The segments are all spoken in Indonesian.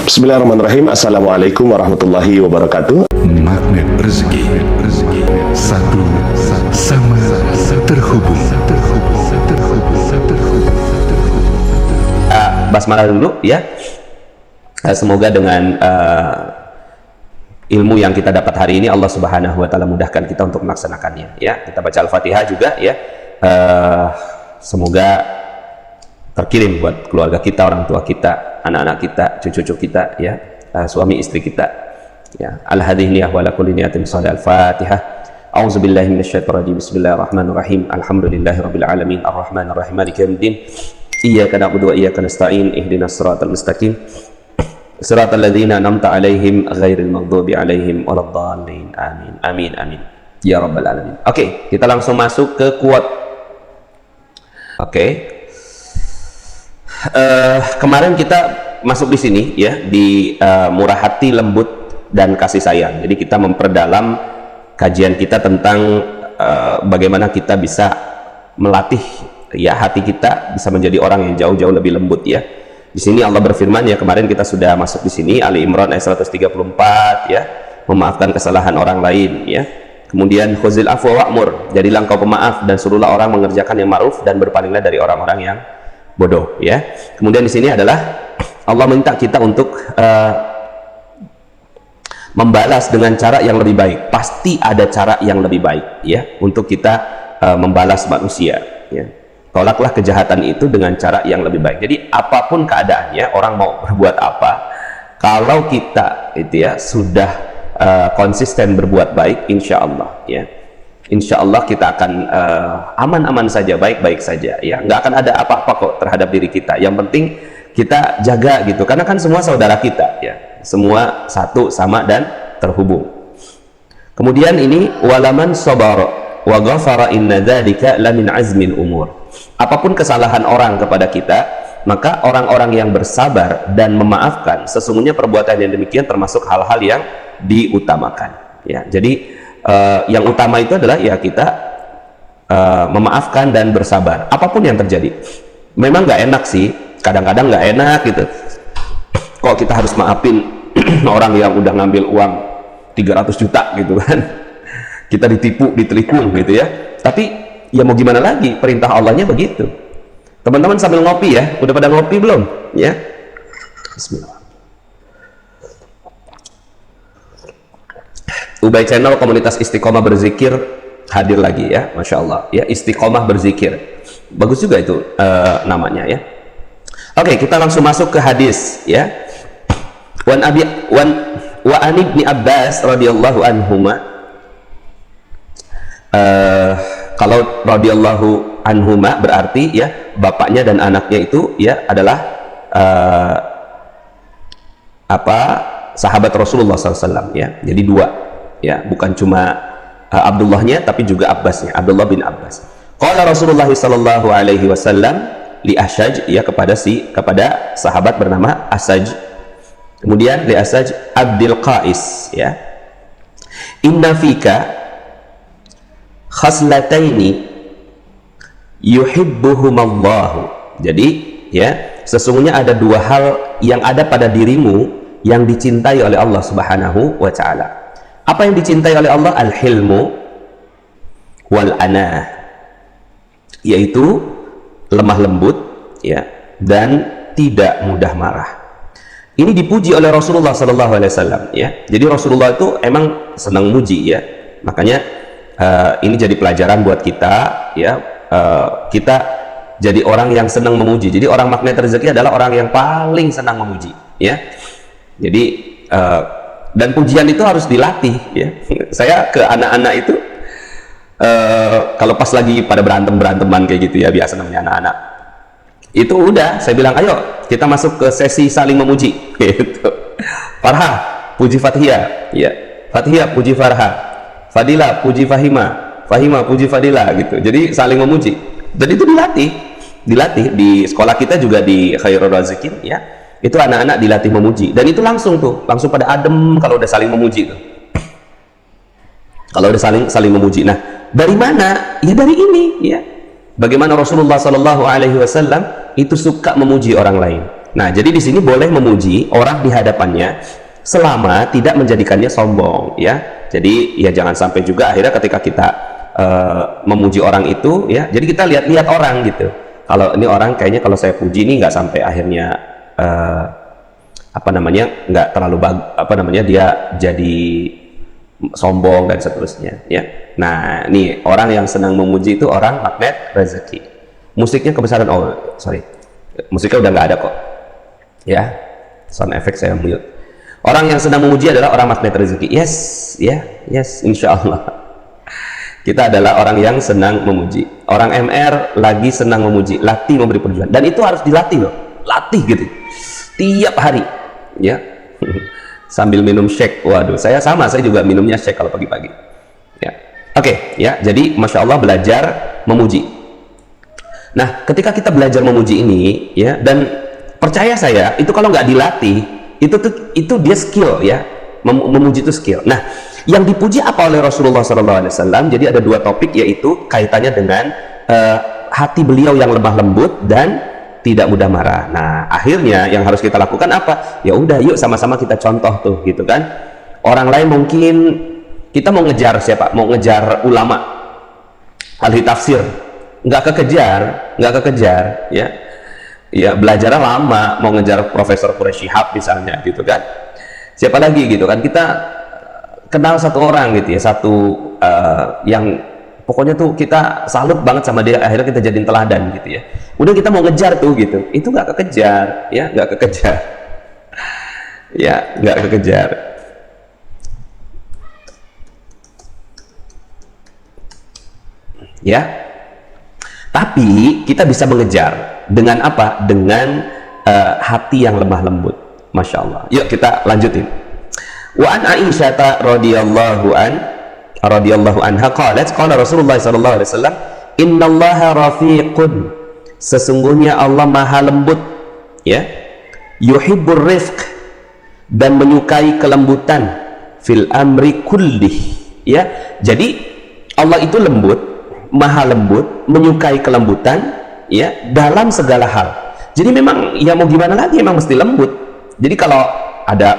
Bismillahirrahmanirrahim. Assalamualaikum warahmatullahi wabarakatuh. Magnet rezeki, satu sama terhubung. Basmalah dulu ya. Semoga dengan ilmu yang kita dapat hari ini Allah Subhanahu wa taala mudahkan kita untuk melaksanakannya ya. Kita baca Al-Fatihah juga ya. Semoga terkirim buat keluarga kita, orang tua kita, anak-anak kita, cucu-cucu kita ya, suami istri kita ya. Al-hadhihi wa ala kulli niyatin shalih. Al-Fatihah. A'udzubillahi minasyaitonir rajim. Bismillahirrahmanirrahim. Alhamdulillahirabbil alamin arrahmanir rahim maliki yaumiddin. Iyyaka na'budu wa iyyaka nasta'in. Ihdinas siratal mustaqim. Siratal ladzina an'amta 'alaihim ghairil maghdubi 'alaihim waladdallin. Amin. Amin amin. Ya rabbal alamin. Oke, kita langsung masuk ke quote. Oke. Kemarin kita masuk di sini ya, di murah hati, lembut dan kasih sayang. Jadi kita memperdalam kajian kita tentang bagaimana kita bisa melatih ya hati kita bisa menjadi orang yang jauh-jauh lebih lembut ya. Di sini Allah berfirman ya, kemarin kita sudah masuk di sini Ali Imran ayat 134 ya, memaafkan kesalahan orang lain ya. Kemudian khuzil afwa wa'mur, jadilah engkau pemaaf dan suruhlah orang mengerjakan yang ma'ruf dan berpalinglah dari orang-orang yang bodoh ya. Kemudian di sini adalah Allah minta kita untuk membalas dengan cara yang lebih baik. Pasti ada cara yang lebih baik ya untuk kita membalas manusia ya. Tolaklah kejahatan itu dengan cara yang lebih baik. Jadi apapun keadaannya, orang mau berbuat apa, kalau kita itu ya sudah konsisten berbuat baik, insya Allah ya, insya Allah kita akan aman-aman saja, baik-baik saja ya. Nggak akan ada apa-apa kok terhadap diri kita. Yang penting kita jaga gitu, karena kan semua saudara kita ya, semua satu sama dan terhubung. Kemudian ini walaman sabar wa ghafara inna dzalika lamin azmil umur. Apapun kesalahan orang kepada kita, maka orang-orang yang bersabar dan memaafkan, sesungguhnya perbuatan yang demikian termasuk hal-hal yang diutamakan ya. Jadi yang utama itu adalah ya kita memaafkan dan bersabar apapun yang terjadi. Memang nggak enak sih, kadang-kadang nggak enak gitu, kok kita harus maafin orang yang udah ngambil uang 300 juta gitu kan, kita ditipu, ditelikung gitu ya. Tapi ya mau gimana lagi, perintah Allahnya begitu. Teman-teman sambil ngopi ya, udah pada ngopi belum ya? Bismillah. Ubay Channel komunitas Istiqomah Berzikir hadir lagi ya, Masya Allah ya. Istiqomah Berzikir, bagus juga itu namanya ya. Oke, kita langsung masuk ke hadis ya. Wa an ibni Abbas radhiyallahu anhuma, kalau radhiyallahu anhuma berarti ya bapaknya dan anaknya itu ya adalah sahabat Rasulullah SAW ya. Jadi dua ya, bukan cuma Abdullahnya tapi juga Abbasnya, Abdullah bin Abbas. Qala Rasulullah sallallahu alaihi wasallam li Ashaj ya, kepada sahabat bernama Asaj. Kemudian li Asaj Abdul Qais ya. Inna fika khaslataini yuhibbuhumallahu. Jadi ya, sesungguhnya ada dua hal yang ada pada dirimu yang dicintai oleh Allah Subhanahu wa taala. Apa yang dicintai oleh Allah? Al-hilmu wal anah, yaitu lemah lembut ya dan tidak mudah marah. Ini dipuji oleh Rasulullah sallallahu alaihi wasallam ya. Jadi Rasulullah itu emang senang muji ya. Makanya ini jadi pelajaran buat kita ya. Kita jadi orang yang senang memuji. Jadi orang magnet rezeki adalah orang yang paling senang memuji ya. Jadi dan pujian itu harus dilatih ya. Saya ke anak-anak itu kalau pas lagi pada beranteman kayak gitu ya, biasa namanya anak-anak itu, udah saya bilang ayo kita masuk ke sesi saling memuji gitu. Farha puji Fathia ya, Fathia puji Farha, Fadila puji Fahima, Fahima puji Fadila gitu. Jadi saling memuji, dan itu dilatih di sekolah kita juga di Khairul Razikin ya. Itu anak-anak dilatih memuji, dan itu langsung pada adem kalau udah saling memuji tuh. Kalau udah saling memuji. Nah, dari mana? Ya dari ini ya. Bagaimana Rasulullah Sallallahu Alaihi Wasallam itu suka memuji orang lain. Nah, jadi di sini boleh memuji orang di hadapannya selama tidak menjadikannya sombong, ya. Jadi ya jangan sampai juga akhirnya ketika kita memuji orang itu, ya. Jadi kita lihat-lihat orang gitu. Kalau ini orang kayaknya kalau saya puji ini nggak sampai akhirnya nggak terlalu dia jadi sombong dan seterusnya, ya. Nah, nih orang yang senang memuji itu orang magnet rezeki. Musiknya kebesaran, musiknya udah nggak ada kok. Ya, sound effect saya mute. Orang yang sedang memuji adalah orang magnet rezeki. Yes, insya Allah. Kita adalah orang yang senang memuji. Orang MR lagi senang memuji, latih memberi perjuangan. Dan itu harus dilatih loh, latih gitu. Tiap hari, ya. Sambil minum shake. Waduh, saya juga minumnya shake kalau pagi-pagi. Ya, oke, ya. Jadi, masya Allah belajar memuji. Nah, ketika kita belajar memuji ini, ya, dan percaya saya, itu kalau nggak dilatih, itu dia skill, ya. Memuji itu skill. Nah, yang dipuji apa oleh Rasulullah SAW? Jadi ada dua topik, yaitu kaitannya dengan hati beliau yang lemah lembut dan tidak mudah marah. Nah, akhirnya yang harus kita lakukan apa? Ya udah, yuk sama-sama kita contoh tuh, gitu kan? Orang lain mungkin kita mau ngejar siapa? Mau ngejar ulama, ahli tafsir, nggak kekejar, ya. Ya belajarnya lama, mau ngejar Profesor Quraisy Shihab misalnya, gitu kan. Siapa lagi gitu kan, kita kenal satu orang gitu ya, yang pokoknya tuh kita salut banget sama dia, akhirnya kita jadiin teladan gitu ya. Udah kita mau ngejar tuh gitu, itu nggak kekejar, ya nggak kekejar. Ya nggak kekejar. Ya, tapi kita bisa mengejar dengan apa? Dengan hati yang lemah lembut. Masya Allah. Yuk kita lanjutin. Wa an Aisyah radhiyallahu anha qalat qala Rasulullah sallallahu alaihi wasallam innallaha rafiqun, sesungguhnya Allah maha lembut, ya, yuhibbur rifq, dan menyukai kelembutan, fil amri kullih, ya. Jadi Allah itu lembut, maha lembut, menyukai kelembutan, ya, dalam segala hal. Jadi memang ya mau gimana lagi, emang mesti lembut. Jadi kalau ada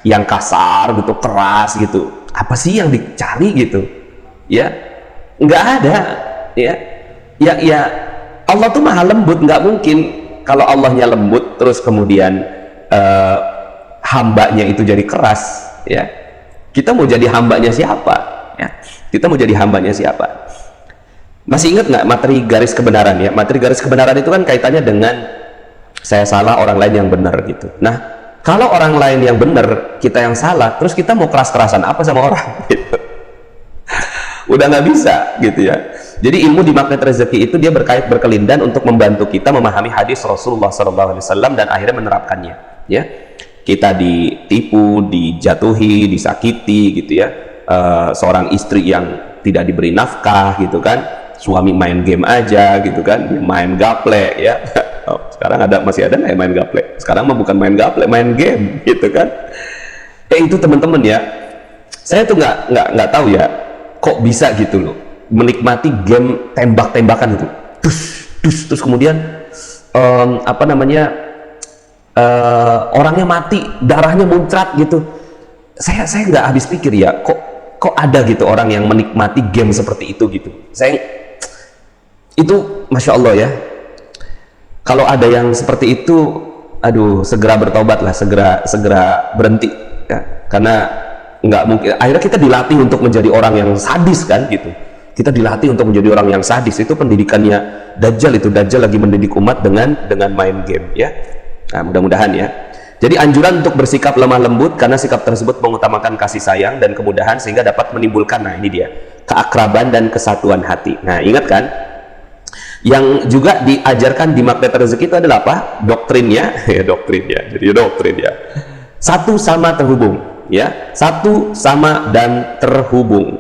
yang kasar gitu, keras gitu, apa sih yang dicari gitu, ya nggak ada, ya Allah tuh maha lembut. Nggak mungkin kalau Allahnya lembut terus kemudian hambanya itu jadi keras, ya. Kita mau jadi hambanya siapa, ya? Kita mau jadi hambanya siapa? Masih ingat nggak materi garis kebenaran, ya? Materi garis kebenaran itu kan kaitannya dengan saya salah, orang lain yang benar gitu. Nah, kalau orang lain yang benar, kita yang salah, terus kita mau keras-kerasan apa sama orang gitu. Udah nggak bisa gitu, ya. Jadi ilmu di magnet rezeki itu dia berkelindan untuk membantu kita memahami hadis Rasulullah SAW dan akhirnya menerapkannya, ya. Kita ditipu, dijatuhi, disakiti gitu, ya. Seorang istri yang tidak diberi nafkah gitu kan, suami main game aja gitu kan, main gaple, ya. Sekarang masih ada nggak main gaple? Sekarang mah bukan main gaple, main game gitu kan. Itu teman-teman, ya, saya tuh nggak tahu ya, kok bisa gitu loh menikmati game tembak-tembakan itu, terus kemudian orangnya mati, darahnya muncrat gitu. Saya nggak habis pikir ya, kok ada gitu orang yang menikmati game seperti itu gitu. Itu masya Allah, ya. Kalau ada yang seperti itu, aduh, segera bertobat lah, segera berhenti, ya. Karena nggak mungkin. Akhirnya kita dilatih untuk menjadi orang yang sadis kan gitu. Kita dilatih untuk menjadi orang yang sadis. Itu pendidikannya Dajjal itu. Dajjal lagi mendidik umat dengan main game, ya. Nah, mudah-mudahan, ya. Jadi anjuran untuk bersikap lemah lembut karena sikap tersebut mengutamakan kasih sayang dan kemudahan sehingga dapat menimbulkan, nah ini dia, keakraban dan kesatuan hati. Nah, ingat kan? Yang juga diajarkan di magnet rezeki itu adalah apa? Doktrinnya, ya doktrinnya. Jadi doktrin, ya. Satu sama terhubung, ya. Satu sama dan terhubung,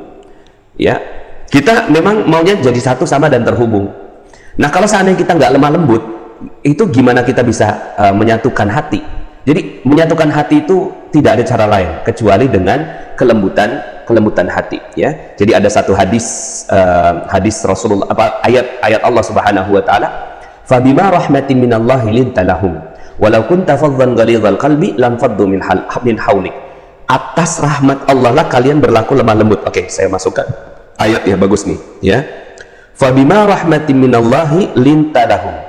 ya. Kita memang maunya jadi satu sama dan terhubung. Nah, kalau seandainya kita nggak lemah lembut, itu gimana kita bisa menyatukan hati? Jadi menyatukan hati itu tidak ada cara lain kecuali dengan kelembutan hati, ya. Jadi ada satu hadis Rasulullah, ayat Allah Subhanahu wa taala, "Fabima rahmatin minallahi linta lahum walau kunta faddan ghalidhal qalbi lam faddu min haulik. Atas rahmat Allah lah kalian berlaku lemah lembut. Oke, saya masukkan ayat ya, bagus nih ya. Fabima rahmatin minallahi linta lahum.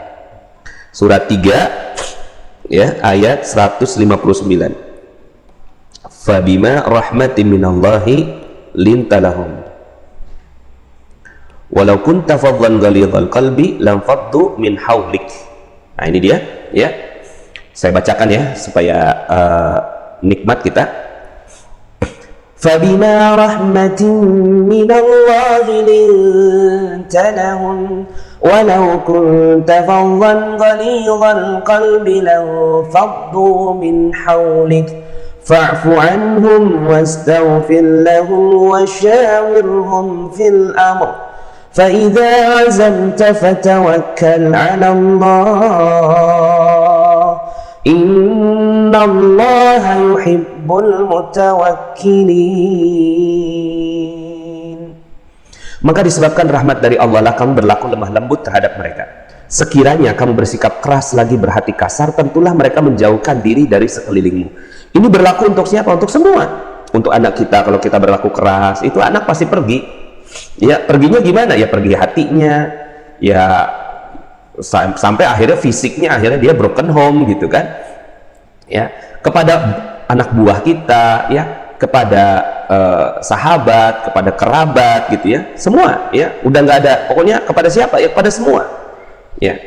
Surat 3 ya, ayat 159. Fabima rahmatin minallahi linta lahum walau kunta faddan ghalidhal qalbi lam faddu min haulik. Nah, ini dia ya. Saya bacakan ya supaya nikmat kita. Fabima rahmatin minallahi linta lahum walau kunta faddan ghalidhal qalbi lam faddu min haulik fa'fu anhum wastaghfir lahum washawirhum fil amr فإذا عزمت فتوكل على الله إن الله يحب المتوكلين. Maka disebabkan rahmat dari Allah lah kamu berlaku lemah lembut terhadap mereka. Sekiranya kamu bersikap keras lagi berhati kasar, tentulah mereka menjauhkan diri dari sekelilingmu. Ini berlaku untuk siapa? Untuk semua. Untuk anak kita, kalau kita berlaku keras, itu anak pasti pergi. Ya, perginya gimana? Ya pergi hatinya, ya sampai akhirnya fisiknya, akhirnya dia broken home gitu kan. Ya, kepada anak buah kita, ya, kepada sahabat, kepada kerabat gitu ya, semua ya, udah nggak ada, pokoknya kepada siapa? Ya kepada semua. Ya,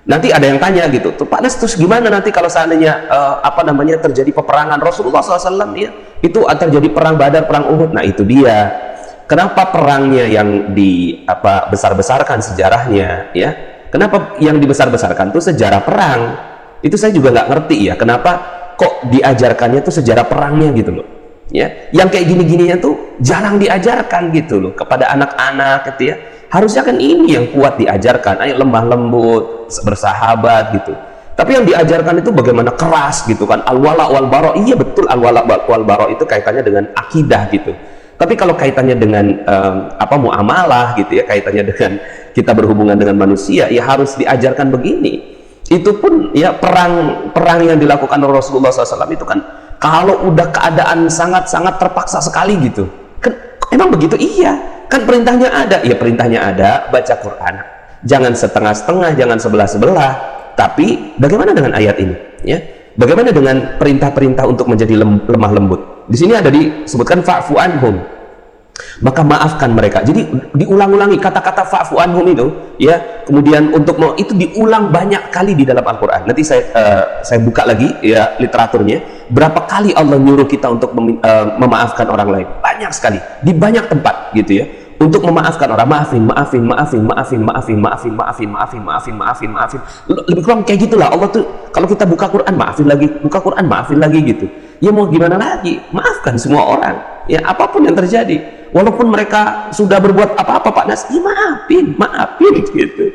nanti ada yang tanya gitu, tuh Pak Nas, terus gimana nanti kalau seandainya terjadi peperangan? Rasulullah SAW ya, itu terjadi perang Badar, perang Uhud. Nah itu dia. Kenapa perangnya yang besar-besarkan sejarahnya ya? Kenapa yang dibesar-besarkan itu sejarah perang? Itu saya juga nggak ngerti ya. Kenapa kok diajarkannya tuh sejarah perangnya gitu loh? Ya, yang kayak gini-gininya tuh jarang diajarkan gitu loh kepada anak-anak gitu ya. Harusnya kan ini yang kuat diajarkan. Ayo lemah lembut, bersahabat gitu. Tapi yang diajarkan itu bagaimana keras gitu kan. Al-wala wal bara. Iya betul, al-wala wal bara itu kaitannya dengan akidah gitu. Tapi kalau kaitannya dengan muamalah gitu ya, kaitannya dengan kita berhubungan dengan manusia, ya harus diajarkan begini. Itu pun ya perang yang dilakukan oleh Rasulullah SAW itu kan kalau udah keadaan sangat-sangat terpaksa sekali gitu. Kan, emang begitu? Iya. Kan perintahnya ada. Ya perintahnya ada, baca Quran. Jangan setengah-setengah, jangan sebelah-sebelah. Tapi bagaimana dengan ayat ini? Ya, bagaimana dengan perintah-perintah untuk menjadi lemah lembut? Di sini ada disebutkan fa'fu anhum, maka maafkan mereka. Jadi diulang-ulangi kata-kata fa'fu anhum itu ya, kemudian untuk itu diulang banyak kali di dalam Al-Qur'an. Nanti saya buka lagi ya literaturnya, berapa kali Allah nyuruh kita untuk memaafkan orang lain. Banyak sekali, di banyak tempat gitu ya. Untuk memaafkan orang, maafin. Lebih kurang kayak gitulah. Allah tuh kalau kita buka Quran, maafin lagi, buka Quran, maafin lagi gitu. Ya mau gimana lagi? Maafkan semua orang. Ya apapun yang terjadi. Walaupun mereka sudah berbuat apa-apa Pak Nas, ya maafin gitu.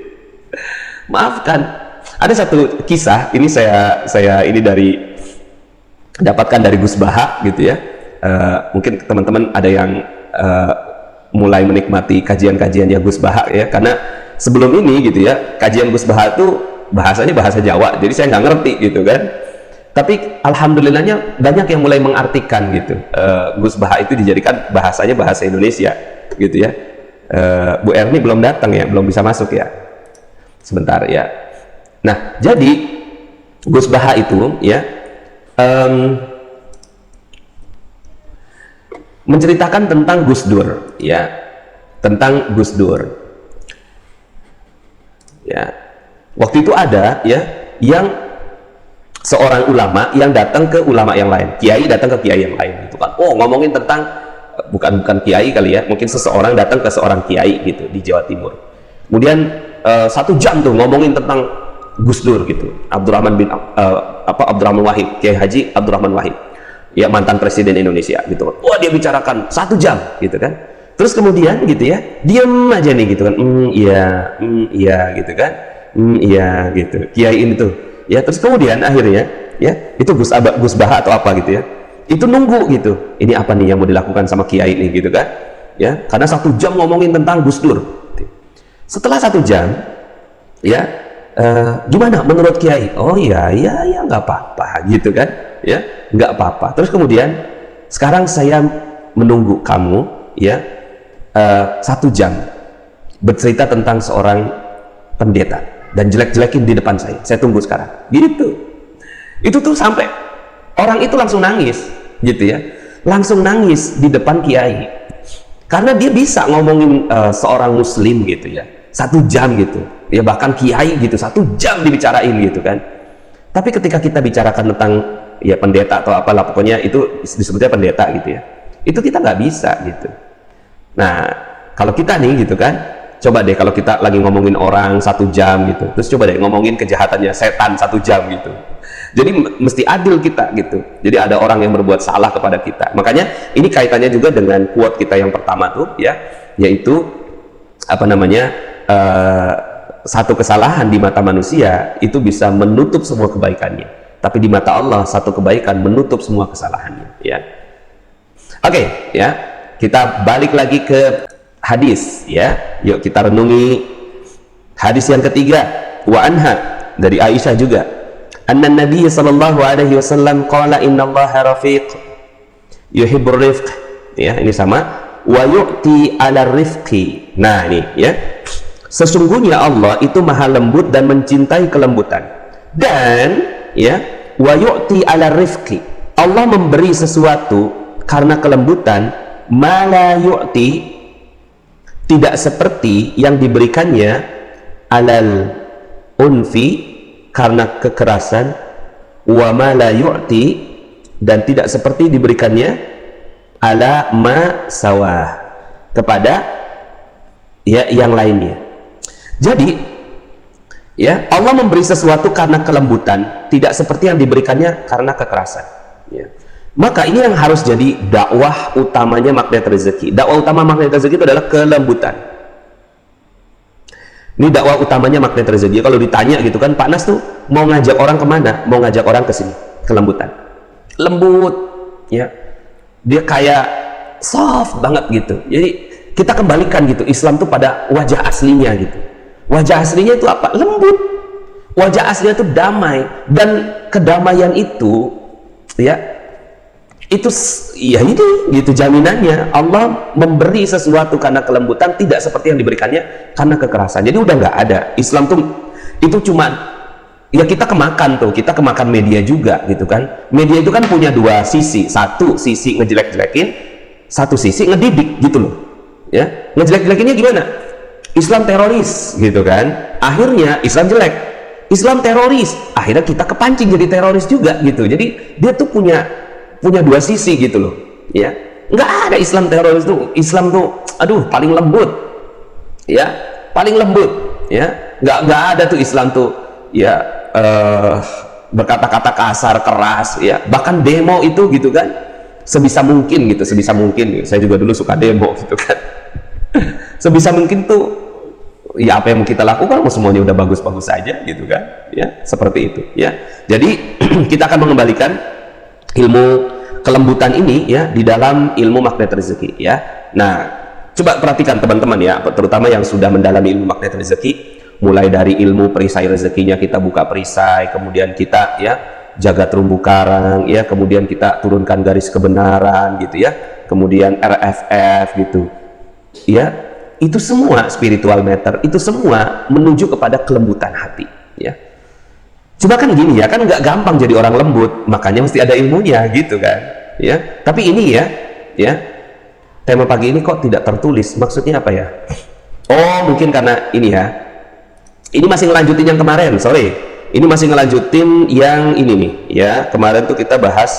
Maafkan. Ada satu kisah, ini saya ini dapatkan dari Gus Baha gitu ya. Mungkin teman-teman ada yang mulai menikmati kajian-kajiannya Gus Baha ya, karena sebelum ini gitu ya, kajian Gus Baha itu bahasanya bahasa Jawa, jadi saya nggak ngerti gitu kan. Tapi alhamdulillahnya banyak yang mulai mengartikan gitu. Gus Baha itu dijadikan bahasanya bahasa Indonesia gitu ya. Bu Erni belum datang ya, belum bisa masuk ya, sebentar ya. Nah jadi Gus Baha itu ya menceritakan tentang Gus Dur ya, tentang Gus Dur ya. Waktu itu ada ya yang seorang ulama yang datang ke ulama yang lain, kiai datang ke kiai yang lain gitu kan. Oh, ngomongin tentang bukan kiai kali ya, mungkin seseorang datang ke seorang kiai gitu di Jawa Timur. Kemudian 1 jam tuh ngomongin tentang Gus Dur gitu, Abdurrahman Wahid, Kiai Haji Abdurrahman Wahid. Ya, mantan presiden Indonesia gitu kan. Wah, dia bicarakan 1 jam gitu kan. Terus kemudian gitu ya, diam aja nih gitu kan. Iya gitu kan. Iya gitu. Kiai ini tuh. Ya, terus kemudian akhirnya ya, itu Gus Baha atau apa gitu ya. Itu nunggu gitu. Ini apa nih yang mau dilakukan sama kiai ini gitu kan. Ya, karena 1 jam ngomongin tentang Gus Dur. Setelah 1 jam ya, gimana menurut Kiai? Oh iya nggak apa-apa gitu kan, ya nggak apa-apa. Terus kemudian sekarang saya menunggu kamu ya 1 jam bercerita tentang seorang pendeta dan jelek-jelekin di depan saya tunggu sekarang gitu. Itu tuh sampai orang itu langsung nangis gitu ya, langsung nangis di depan Kiai karena dia bisa ngomongin seorang muslim gitu ya 1 jam gitu ya, bahkan Kiai gitu 1 jam dibicarain gitu kan. Tapi ketika kita bicarakan tentang ya pendeta atau apalah, pokoknya itu disebutnya pendeta gitu ya, itu kita nggak bisa gitu. Nah kalau kita nih gitu kan, coba deh kalau kita lagi ngomongin orang 1 jam gitu, terus coba deh ngomongin kejahatannya setan 1 jam gitu. Jadi mesti adil kita gitu. Jadi ada orang yang berbuat salah kepada kita. Makanya ini kaitannya juga dengan quote kita yang pertama tuh ya, yaitu apa namanya, satu kesalahan di mata manusia itu bisa menutup semua kebaikannya, tapi di mata Allah satu kebaikan menutup semua kesalahannya ya. Oke, ya, kita balik lagi ke hadis ya. Yuk kita renungi hadis yang ketiga. Wa anha, dari Aisyah juga, anna Nabi sallallahu alaihi wasallam qala innallaha rafiq yuhibbur rifq. Ya, ini sama, wa yu'ti 'ala rifqi. Nah, ini ya. Sesungguhnya Allah itu maha lembut dan mencintai kelembutan. Dan ya, wa yu'ti 'ala rifqi. Allah memberi sesuatu karena kelembutan, ma la yu'ti, tidak seperti yang diberikannya, alal unfi, karena kekerasan, wa ma la yu'ti, dan tidak seperti diberikannya ala ma sawah, kepada ya yang lainnya. Jadi ya, Allah memberi sesuatu karena kelembutan, tidak seperti yang diberikannya karena kekerasan ya. Maka ini yang harus jadi dakwah utamanya magnet rezeki. Dakwah utama magnet rezeki itu adalah kelembutan. Ini dakwah utamanya magnet rezeki. Kalau ditanya gitu kan, Pak Nas tuh mau ngajak orang kemana? Mau ngajak orang ke sini, kelembutan. Lembut ya, dia kayak soft banget gitu. Jadi kita kembalikan gitu Islam tuh pada wajah aslinya gitu. Wajah aslinya itu apa? Lembut. Wajah aslinya itu damai, dan kedamaian itu ya, itu ya ini gitu jaminannya. Allah memberi sesuatu karena kelembutan, tidak seperti yang diberikannya karena kekerasan. Jadi udah nggak ada. Islam tuh itu cuma ya, kita kemakan media juga gitu kan. Media itu kan punya 2 sisi. Satu sisi ngejelek-jelekin, satu sisi ngedidik gitu loh ya. Ngejelek-jelekinnya gimana? Islam teroris gitu kan, akhirnya Islam jelek. Islam teroris, akhirnya kita kepancing jadi teroris juga gitu. Jadi dia tuh punya 2 sisi gitu loh ya. Nggak ada Islam teroris tuh. Islam tuh aduh paling lembut ya, paling lembut ya. Nggak ada tuh Islam tuh ya berkata-kata kasar, keras ya. Bahkan demo itu gitu kan, sebisa mungkin gitu, sebisa mungkin. Saya juga dulu suka demo gitu kan. Sebisa mungkin tuh ya, apa yang mau kita lakukan, semuanya udah bagus-bagus saja gitu kan ya, seperti itu ya. Jadi kita akan mengembalikan ilmu kelembutan ini ya di dalam ilmu magnet rezeki ya. Nah, coba perhatikan teman-teman ya, terutama yang sudah mendalami ilmu magnet rezeki, mulai dari ilmu perisai rezekinya, kita buka perisai, kemudian kita ya jaga terumbu karang ya, kemudian kita turunkan garis kebenaran gitu ya, kemudian RFF gitu ya. Itu semua spiritual matter, itu semua menuju kepada kelembutan hati ya. Coba kan gini ya, kan nggak gampang jadi orang lembut, makanya mesti ada ilmunya gitu kan ya. Tapi ini ya tema pagi ini kok tidak tertulis, maksudnya apa ya? Oh, mungkin karena ini ya, ini masih ngelanjutin yang kemarin, sorry, ini masih ngelanjutin yang ini nih ya. Kemarin tuh kita bahas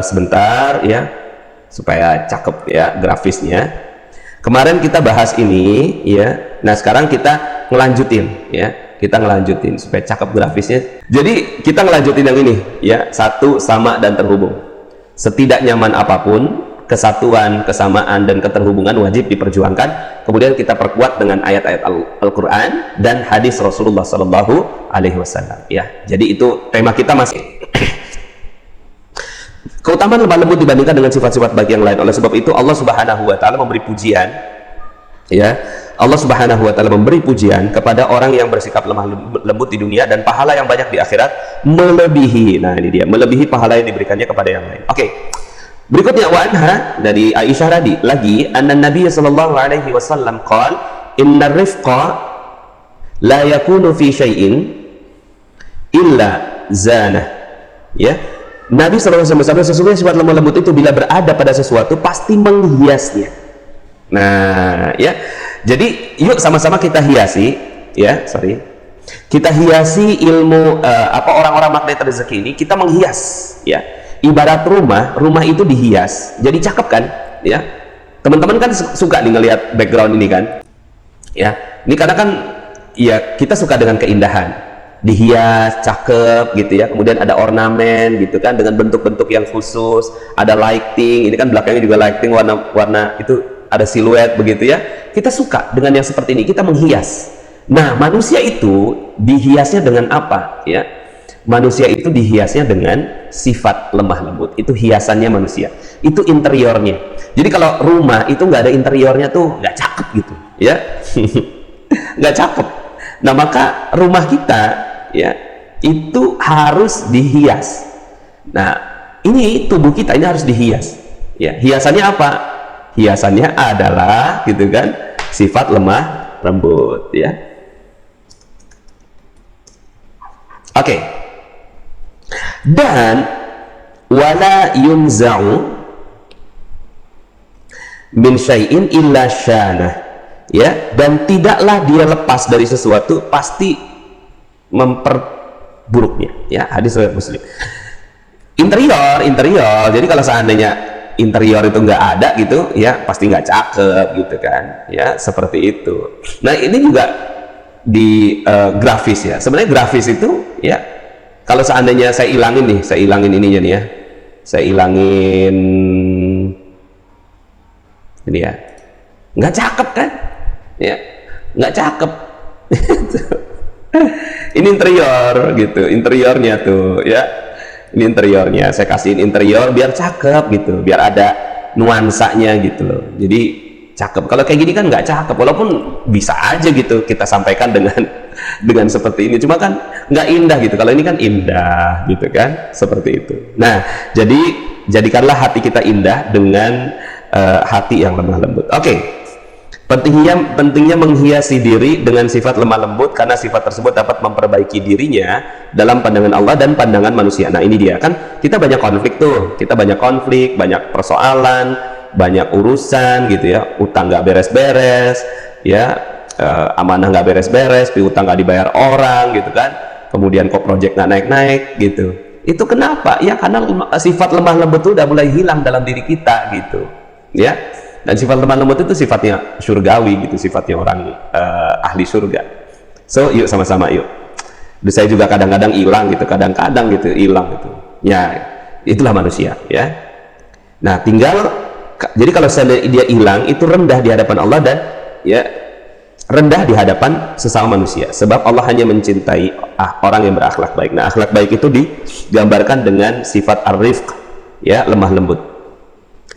sebentar ya, supaya cakep ya grafisnya. Kemarin kita bahas ini ya. Nah, sekarang kita ngelanjutin ya. Kita ngelanjutin supaya cakep grafisnya. Jadi kita ngelanjutin yang ini ya. Satu, sama dan terhubung. Setidak nyaman apapun, kesatuan, kesamaan dan keterhubungan wajib diperjuangkan. Kemudian kita perkuat dengan ayat-ayat Al-Qur'an dan hadis Rasulullah Sallallahu Alaihi Wasallam ya. Jadi itu tema kita masih. Keutamaan lemah lembut dibandingkan dengan sifat-sifat baik yang lain. Oleh sebab itu Allah Subhanahu wa taala memberi pujian ya. Allah Subhanahu wa taala memberi pujian kepada orang yang bersikap lemah lembut di dunia dan pahala yang banyak di akhirat melebihi. Nah, ini dia, melebihi pahala yang diberikannya kepada yang lain. Oke. Berikutnya wa anha dari Aisyah lagi, anna Nabi sallallahu alaihi wasallam qala innar rifqa la yakunu fi syai'in illa zanah. Ya. Nabi SAW bersabda, sesungguhnya sifat lemah lembut itu bila berada pada sesuatu pasti menghiasnya. Nah, ya. Jadi yuk sama-sama kita hiasi, ya, kita hiasi ilmu orang-orang magnet rezeki ini, kita menghias, ya. Ibarat rumah itu dihias, jadi cakep kan, ya. Teman-teman kan suka nih ngelihat background ini kan, ya. Ini karena kan, ya, kita suka dengan keindahan. Dihias, cakep gitu ya, kemudian ada ornamen gitu kan dengan bentuk-bentuk yang khusus, ada lighting, ini kan belakangnya juga lighting warna-warna itu ada siluet begitu ya. Kita suka dengan yang seperti ini, kita menghias. Nah, manusia itu dihiasnya dengan apa ya? Manusia itu dihiasnya dengan sifat lemah lembut. Itu hiasannya manusia, itu interiornya. Jadi kalau rumah itu nggak ada interiornya tuh nggak cakep gitu ya. Nggak cakep. Nah, maka rumah kita ya itu harus dihias. Nah, ini tubuh kita ini harus dihias. Ya, hiasannya apa? Hiasannya adalah gitu kan, sifat lemah lembut ya. Oke. Dan wala yunza'u min syai'in illa syanah. Ya, dan tidaklah dia lepas dari sesuatu pasti memperburuknya ya. Hadis riwayat Muslim. Interior, jadi kalau seandainya interior itu nggak ada gitu ya, pasti nggak cakep gitu kan ya, seperti itu. Nah, ini juga di grafis ya. Sebenarnya grafis itu ya, kalau seandainya saya ilangin ininya nih ya, saya ilangin ini ya, nggak cakep kan ya, nggak cakep. Ini interior gitu, interiornya tuh ya, ini interiornya, saya kasihin interior biar cakep gitu, biar ada nuansanya gitu loh, jadi cakep. Kalau kayak gini kan nggak cakep, walaupun bisa aja gitu kita sampaikan dengan seperti ini, cuma kan nggak indah gitu. Kalau ini kan indah gitu kan, seperti itu. Nah, jadi jadikanlah hati kita indah dengan hati yang lemah lembut. Oke. Pentingnya menghiasi diri dengan sifat lemah lembut, karena sifat tersebut dapat memperbaiki dirinya dalam pandangan Allah dan pandangan manusia. Nah, ini dia kan, kita banyak konflik tuh, banyak persoalan, banyak urusan gitu ya, utang nggak beres-beres ya, amanah nggak beres-beres, piutang nggak dibayar orang gitu kan, kemudian kok project nggak naik-naik gitu. Itu kenapa? Ya karena sifat lemah lembut itu udah mulai hilang dalam diri kita gitu ya. Dan sifat lemah lembut itu sifatnya surgawi gitu, sifatnya orang ahli surga. So, yuk sama-sama yuk. Saya juga kadang-kadang hilang gitu, kadang-kadang gitu hilang gitu. Ya, itulah manusia ya. Nah, jadi kalau dia hilang, itu rendah di hadapan Allah dan ya rendah di hadapan sesama manusia. Sebab Allah hanya mencintai orang yang berakhlak baik. Nah, akhlak baik itu digambarkan dengan sifat ar-rifq ya, lemah lembut.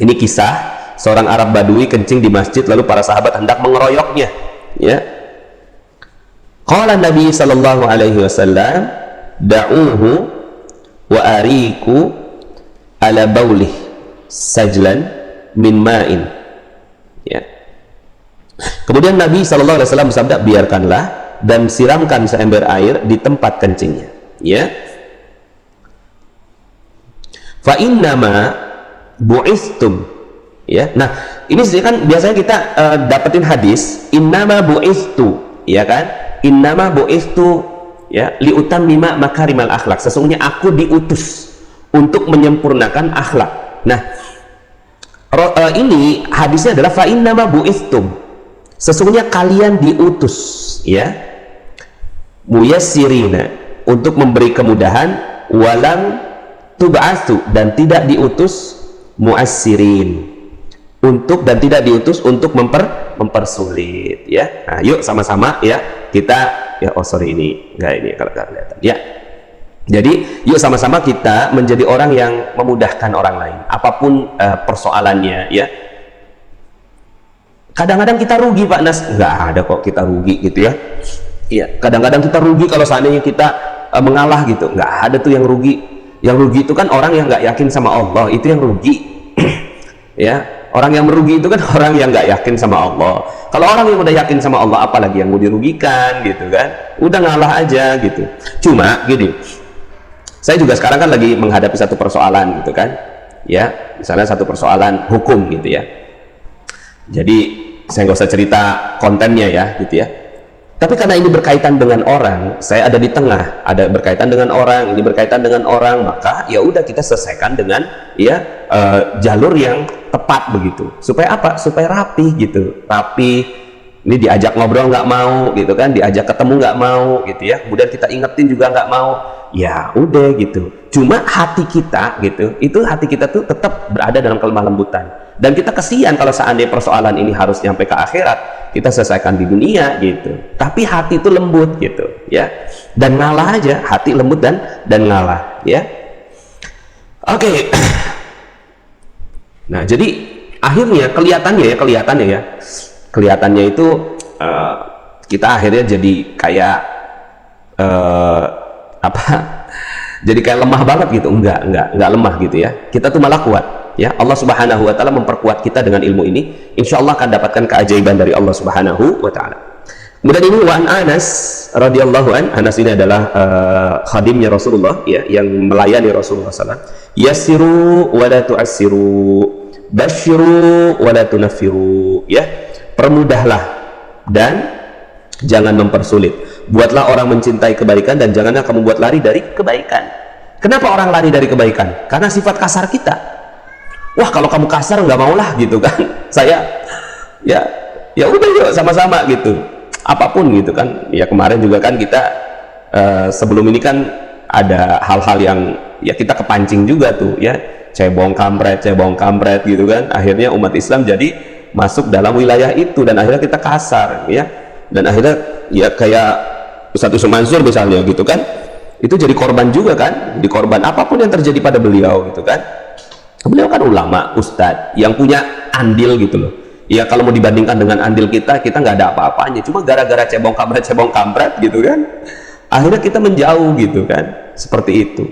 Ini kisah seorang Arab Badui kencing di masjid, lalu para sahabat hendak mengeroyoknya ya. Qala Nabi sallallahu alaihi wasallam, da'uhu wa ariku ala baulih sajlan min ma'in ya. Kemudian Nabi sallallahu alaihi wasallam bersabda, biarkanlah dan siramkan seember air di tempat kencingnya ya. Fa innama bu'istum ya. Nah, ini kan biasanya kita dapetin hadis innama bu'istu ya kan, innama bu'istu ya liutammima makarimal akhlak, sesungguhnya aku diutus untuk menyempurnakan akhlak. Nah, ini hadisnya adalah fa innama bu'istum, sesungguhnya kalian diutus ya, muyassirina, untuk memberi kemudahan, walam tub'atsu, dan tidak diutus mu'assirin, dan tidak diutus untuk mempersulit ya. Nah, yuk sama-sama ya kita ya, ini enggak, ini kalau kelihatan ya. Jadi yuk sama-sama kita menjadi orang yang memudahkan orang lain apapun persoalannya ya. Kadang-kadang kita rugi Pak Nas, nggak ada kok kita rugi gitu ya. Iya, kadang-kadang kita rugi kalau seandainya kita mengalah gitu, nggak ada tuh yang rugi. Yang rugi itu kan orang yang nggak yakin sama Allah, itu yang rugi. Ya, orang yang merugi itu kan orang yang nggak yakin sama Allah. Kalau orang yang udah yakin sama Allah, apalagi yang mau dirugikan gitu kan, udah ngalah aja gitu. Cuma gini, saya juga sekarang kan lagi menghadapi satu persoalan gitu kan, ya, misalnya satu persoalan hukum gitu ya. Jadi saya nggak usah cerita kontennya ya gitu ya. Tapi karena ini berkaitan dengan orang, saya ada di tengah, ada berkaitan dengan orang, ini berkaitan dengan orang, maka ya udah kita selesaikan dengan ya jalur yang tepat begitu. Supaya apa? Supaya rapi gitu, rapi. Ini diajak ngobrol nggak mau gitu kan, diajak ketemu nggak mau gitu ya. Kemudian kita ingetin juga nggak mau. Ya udah gitu. Cuma hati kita gitu, itu hati kita tuh tetap berada dalam kelemah lembutan. Dan kita kesian kalau seandainya persoalan ini harus nyampe ke akhirat, kita selesaikan di dunia gitu. Tapi hati itu lembut gitu ya. Dan ngalah aja, hati lembut dan ngalah ya. Oke. Nah, jadi akhirnya kelihatannya itu kita akhirnya jadi kayak jadi kayak lemah banget gitu. Enggak lemah gitu ya. Kita tuh malah kuat ya. Allah Subhanahu wa taala memperkuat kita dengan ilmu ini. Insya Allah akan dapatkan keajaiban dari Allah Subhanahu wa taala. Kemudian ini wa Anas radhiyallahu an. Anas ini adalah khadimnya Rasulullah ya, yang melayani Rasulullah SAW. Yassiru wa la tu'assiru, basyiru wa la tunaffiru ya. Permudahlah dan jangan mempersulit. Buatlah orang mencintai kebaikan dan janganlah kamu buat lari dari kebaikan. Kenapa orang lari dari kebaikan? Karena sifat kasar kita. Wah, kalau kamu kasar nggak maulah gitu kan. Saya ya udah yuk sama-sama gitu. Apapun gitu kan. Ya kemarin juga kan kita sebelum ini kan ada hal-hal yang ya kita kepancing juga tuh ya. Cebong kampret gitu kan. Akhirnya umat Islam jadi masuk dalam wilayah itu dan akhirnya kita kasar ya. Dan akhirnya ya kayak Ustadz Yusuf Mansur misalnya gitu kan, itu jadi korban juga kan, jadi korban apapun yang terjadi pada beliau gitu kan. Beliau kan ulama, ustadz yang punya andil gitu loh ya. Kalau mau dibandingkan dengan andil kita nggak ada apa-apanya, cuma gara-gara cebong kampret gitu kan, akhirnya kita menjauh gitu kan, seperti itu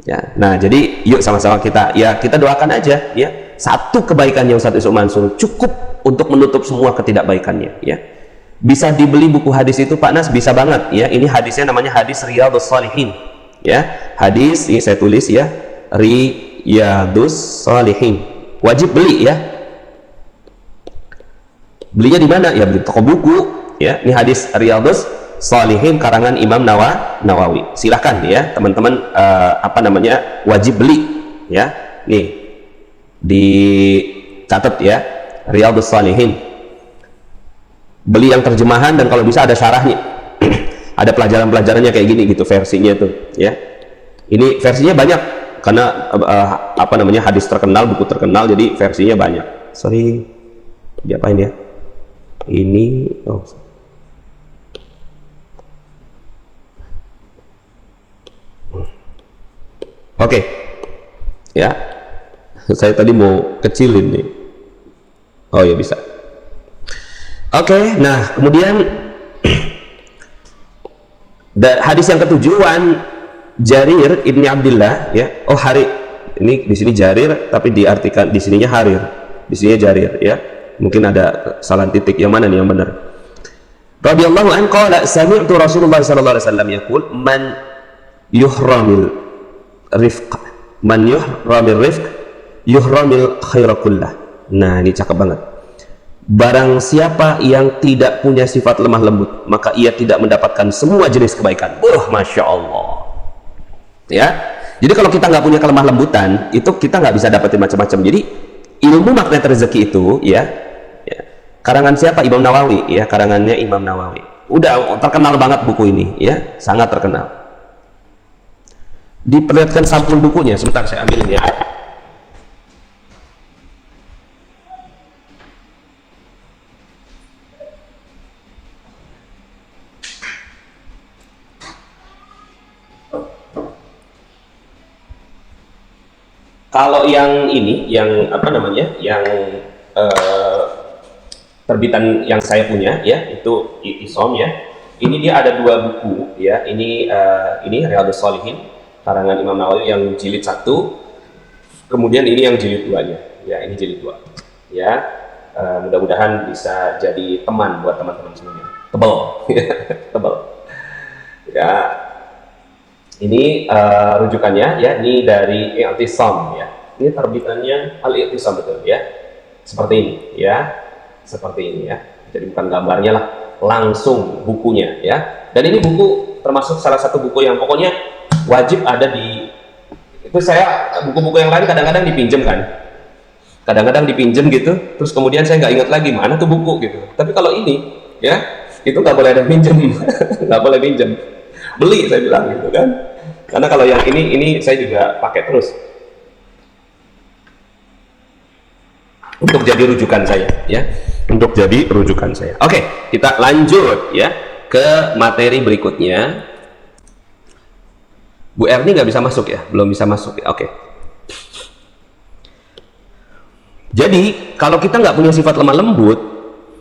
ya. Nah, jadi yuk sama-sama kita doakan aja ya, satu kebaikannya Ustadz Yusuf Mansur cukup untuk menutup semua ketidakbaikannya ya. Bisa dibeli buku hadis itu Pak Nas, bisa banget ya. Ini hadisnya namanya hadis Riyadhus Shalihin ya. Hadis ini saya tulis ya, Riyadhus Shalihin. Wajib beli ya. Belinya di mana? Ya beli toko buku ya. Ini hadis Riyadhus Shalihin karangan Imam Nawawi. Silahkan ya teman-teman wajib beli ya. Nih dicatat ya, Riyadhus Shalihin. Beli yang terjemahan dan kalau bisa ada syarahnya. Ada pelajaran-pelajarannya kayak gini gitu versinya tuh ya. Ini versinya banyak karena hadis terkenal, buku terkenal, jadi versinya banyak. Sorry, diapain ya? Ini Oke. Ya. Saya tadi mau kecilin nih. Oh ya bisa. Oke, nah kemudian hadis yang ketujuan Jarir ibni Abdillah ya. Oh ini di sini Jarir tapi diartikan di sininya Harir, di sininya Jarir ya. Mungkin ada salah titik, yang mana nih yang benar? Radhiyallahu anhu qala sami'tu Rasulullah sallallahu alaihi wasallam yaqul man yuhramil rifq yuhramil khaira kullah. Nah, ini cakep banget. Barang siapa yang tidak punya sifat lemah lembut, maka ia tidak mendapatkan semua jenis kebaikan. Masya Allah ya. Jadi kalau kita nggak punya kelemah lembutan, itu kita nggak bisa dapetin macam-macam. Jadi ilmu magnet rezeki itu ya, karangan siapa? Imam Nawawi ya, karangannya Imam Nawawi. Udah terkenal banget buku ini ya, sangat terkenal. Diperlihatkan sampul bukunya, sebentar saya ambilin ya. Kalau yang ini, yang terbitan yang saya punya ya, itu I'tisom ya. Ini dia ada 2 buku ya. Ini Riyadhus Shalihin karangan Imam Nawawi yang jilid 1. Kemudian ini yang jilid 2-nya. Ya, ini jilid 2. Ya. Mudah-mudahan bisa jadi teman buat teman-teman semuanya. Tebal. Tebal. Ya. Ini rujukannya ya, ini dari I'tisom ya. Ini terbitannya Al-I'tisom betul ya. Seperti ini ya. Seperti ini ya, jadi bukan gambarnya lah, langsung bukunya ya. Dan ini buku termasuk salah satu buku yang pokoknya wajib ada di itu. Saya buku-buku yang lain kadang-kadang dipinjem kan, kadang-kadang dipinjem gitu, terus kemudian saya nggak ingat lagi mana tuh buku gitu. Tapi kalau ini ya, itu nggak boleh ada pinjem. Nggak boleh pinjem, beli saya bilang gitu kan. Karena kalau yang ini saya juga pakai terus untuk jadi rujukan saya ya, untuk jadi rujukan saya. Oke, kita lanjut ya ke materi berikutnya. Bu Erni nggak bisa masuk ya, belum bisa masuk ya. Oke. Jadi kalau kita nggak punya sifat lemah lembut,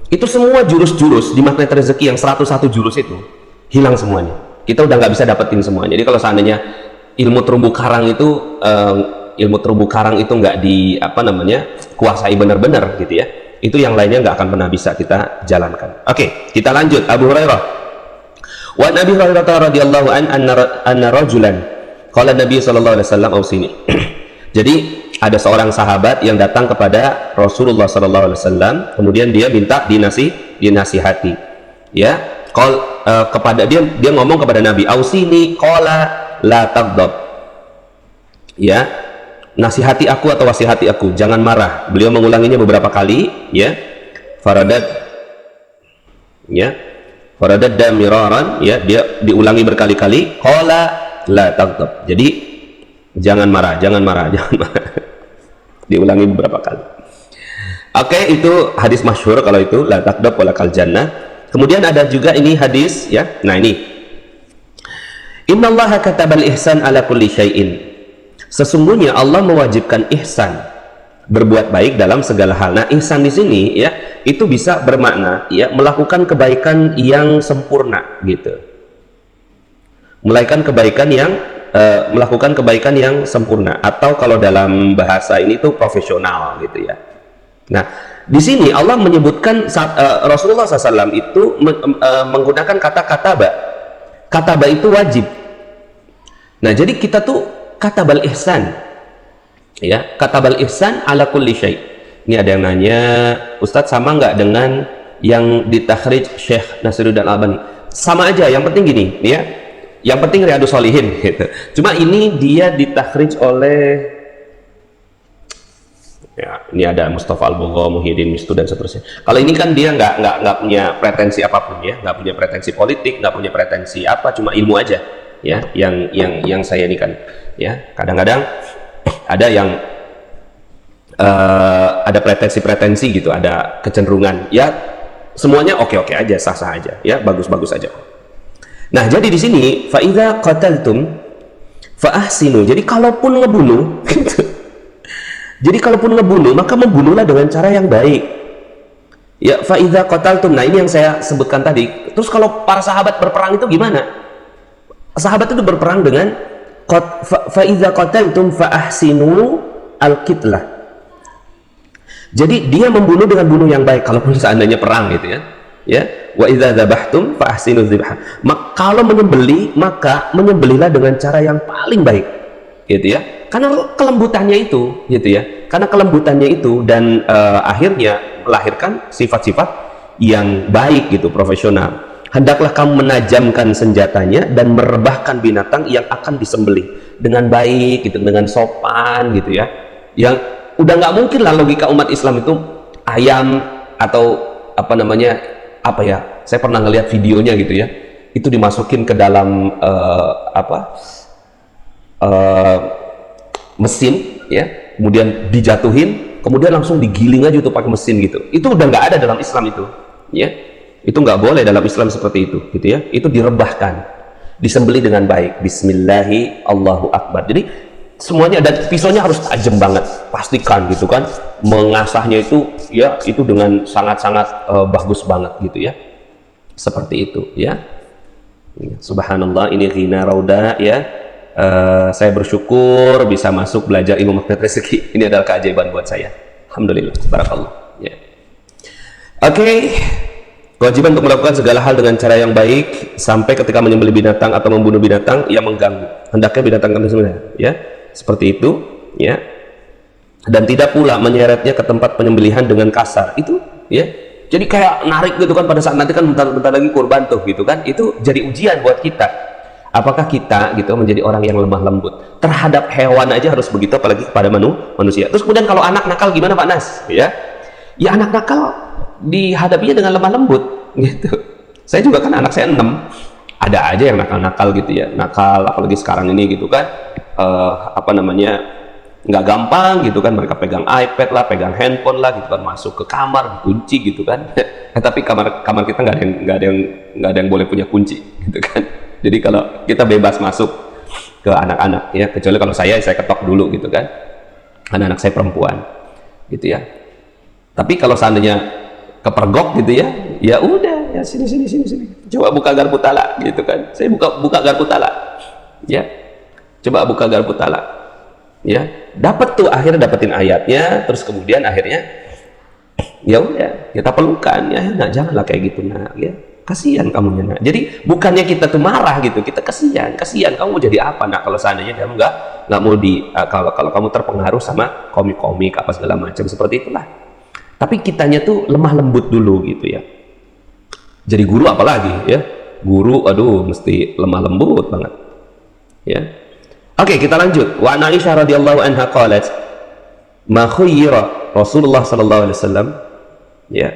itu semua jurus-jurus di magnet rezeki yang 101 jurus itu hilang semuanya. Kita udah nggak bisa dapetin semuanya. Jadi kalau seandainya ilmu terumbu karang itu nggak kuasai benar-benar gitu ya, itu yang lainnya nggak akan pernah bisa kita jalankan. Oke, kita lanjut. Abu Hurairah, wa Nabi Hurairah radhiyallahu anna rajulan qala Nabi sallallahu alaihi wasallam ausini. Jadi ada seorang sahabat yang datang kepada Rasulullah sallallahu alaihi wasallam, kemudian dia minta dinasihati ya. Kepada dia ngomong kepada Nabi, ausini qala la taghdab ya, nasihati aku atau wasihati aku, jangan marah. Beliau mengulanginya beberapa kali ya. Faradat damiraran ya, dia diulangi berkali-kali. Qala la taghdab, jadi jangan marah. Diulangi beberapa kali. Oke, itu hadis masyhur kalau itu, la taghdab walakal jannah. Kemudian ada juga ini hadis ya. Nah ini, innallaha katabal ihsan ala kulli syai'in. Sesungguhnya Allah mewajibkan ihsan, berbuat baik dalam segala hal. Nah, ihsan di sini ya, itu bisa bermakna ya melakukan kebaikan yang sempurna gitu. Melakukan kebaikan yang sempurna, atau kalau dalam bahasa ini tuh profesional gitu ya. Nah, di sini Allah menyebutkan Rasulullah SAW itu menggunakan kata kataba. Kataba itu wajib. Nah, jadi kita tuh katabal ihsan ya, katabal ihsan ala kulli syai'. Ini ada yang nanya, Ustadz sama nggak dengan yang ditakhrij Syekh Nasiruddin Albani? Sama aja, yang penting gini ya, yang penting Riyadhus Shalihin gitu. Cuma ini dia ditakhrij oleh ya, ini ada Mustafa Al-Bugha, Muhyiddin Mistu dan seterusnya. Kalau ini kan dia nggak punya pretensi apapun ya, nggak punya pretensi politik, nggak punya pretensi apa, cuma ilmu aja ya, yang saya ini kan ya, kadang-kadang ada yang ada pretensi gitu, ada kecenderungan ya, semuanya oke-oke aja, sah-sah aja ya, bagus-bagus aja. Nah, jadi di sini fa idza qataltum fa ahsinu. Jadi kalaupun ngebunuh gitu. Jadi kalaupun ngebunuh, maka membunuhlah dengan cara yang baik ya. Fa idza qataltum, nah ini yang saya sebutkan tadi. Terus kalau para sahabat berperang itu gimana? Sahabat itu berperang dengan fa idza qataltum fa ahsinu al-qitlah. Jadi dia membunuh dengan bunuh yang baik kalaupun seandainya perang gitu ya. Ya, wa idza dzabhtum fa ahsinu dzibha. Kalau menyembelih, maka menyembelihlah dengan cara yang paling baik. Gitu ya. Karena kelembutannya itu gitu ya. Karena kelembutannya itu dan akhirnya melahirkan sifat-sifat yang baik gitu, profesional. Hendaklah kamu menajamkan senjatanya dan merebahkan binatang yang akan disembelih dengan baik gitu, dengan sopan gitu ya. Yang udah nggak mungkin lah logika umat Islam itu ayam atau saya pernah ngelihat videonya gitu ya, itu dimasukin ke dalam mesin ya, kemudian dijatuhin, kemudian langsung digiling aja tuh pakai mesin gitu. Itu udah nggak ada dalam Islam itu ya, itu nggak boleh dalam Islam seperti itu gitu ya. Itu direbahkan, disembelih dengan baik, bismillahi Allahu Akbar. Jadi semuanya, dan pisaunya harus tajam banget, pastikan gitu kan, mengasahnya itu ya itu dengan sangat-sangat bagus banget gitu ya, seperti itu ya. Subhanallah, ini Ghina Rauda ya. Saya bersyukur bisa masuk belajar ilmu magnet rezeki. Ini adalah keajaiban buat saya. Alhamdulillah, barakallah ya. Oke. Kewajiban untuk melakukan segala hal dengan cara yang baik, sampai ketika menyembelih binatang atau membunuh binatang yang mengganggu, hendaknya binatang kami sebenarnya ya, seperti itu ya. Dan tidak pula menyeretnya ke tempat penyembelihan dengan kasar, itu ya. Jadi kayak narik gitu kan, pada saat nanti kan bentar lagi kurban tuh gitu kan, itu jadi ujian buat kita. Apakah kita gitu menjadi orang yang lemah lembut terhadap hewan aja harus begitu, apalagi kepada manusia. Terus kemudian kalau anak nakal gimana Pak Nas ya? Ya anak nakal dihadapinya dengan lemah lembut gitu. Saya juga kan anak saya 6, ada aja yang nakal-nakal gitu ya, nakal apalagi sekarang ini gitu kan, apa namanya, nggak gampang gitu kan, mereka pegang iPad lah, pegang handphone lah gitu kan, masuk ke kamar kunci gitu kan. Tapi kamar kita nggak ada yang boleh punya kunci gitu kan. Jadi kalau kita bebas masuk ke anak-anak ya, kecuali kalau saya ketok dulu gitu kan, anak-anak saya perempuan gitu ya. Tapi kalau seandainya kepergok gitu ya, ya udah ya, sini, coba buka garpu tala gitu kan, saya buka garpu tala ya, coba buka garpu tala ya, dapat tuh, akhirnya dapetin ayatnya, terus kemudian akhirnya ya udah kita pelukan ya, nah janganlah kayak gitu nak ya, kasihan kamunya nak. Jadi bukannya kita tuh marah gitu, kita kasihan kamu mau jadi apa nak kalau seandainya kamu nggak mau kalau kamu terpengaruh sama komik-komik apa segala macam seperti itulah. Tapi kitanya tuh lemah lembut dulu gitu ya. Jadi guru apalagi ya, guru aduh mesti lemah lembut banget ya. Oke, kita lanjut. Wa Aisyah radhiyallahu anha qalat ma khayyara Rasulullah sallallahu alaihi wasallam ya.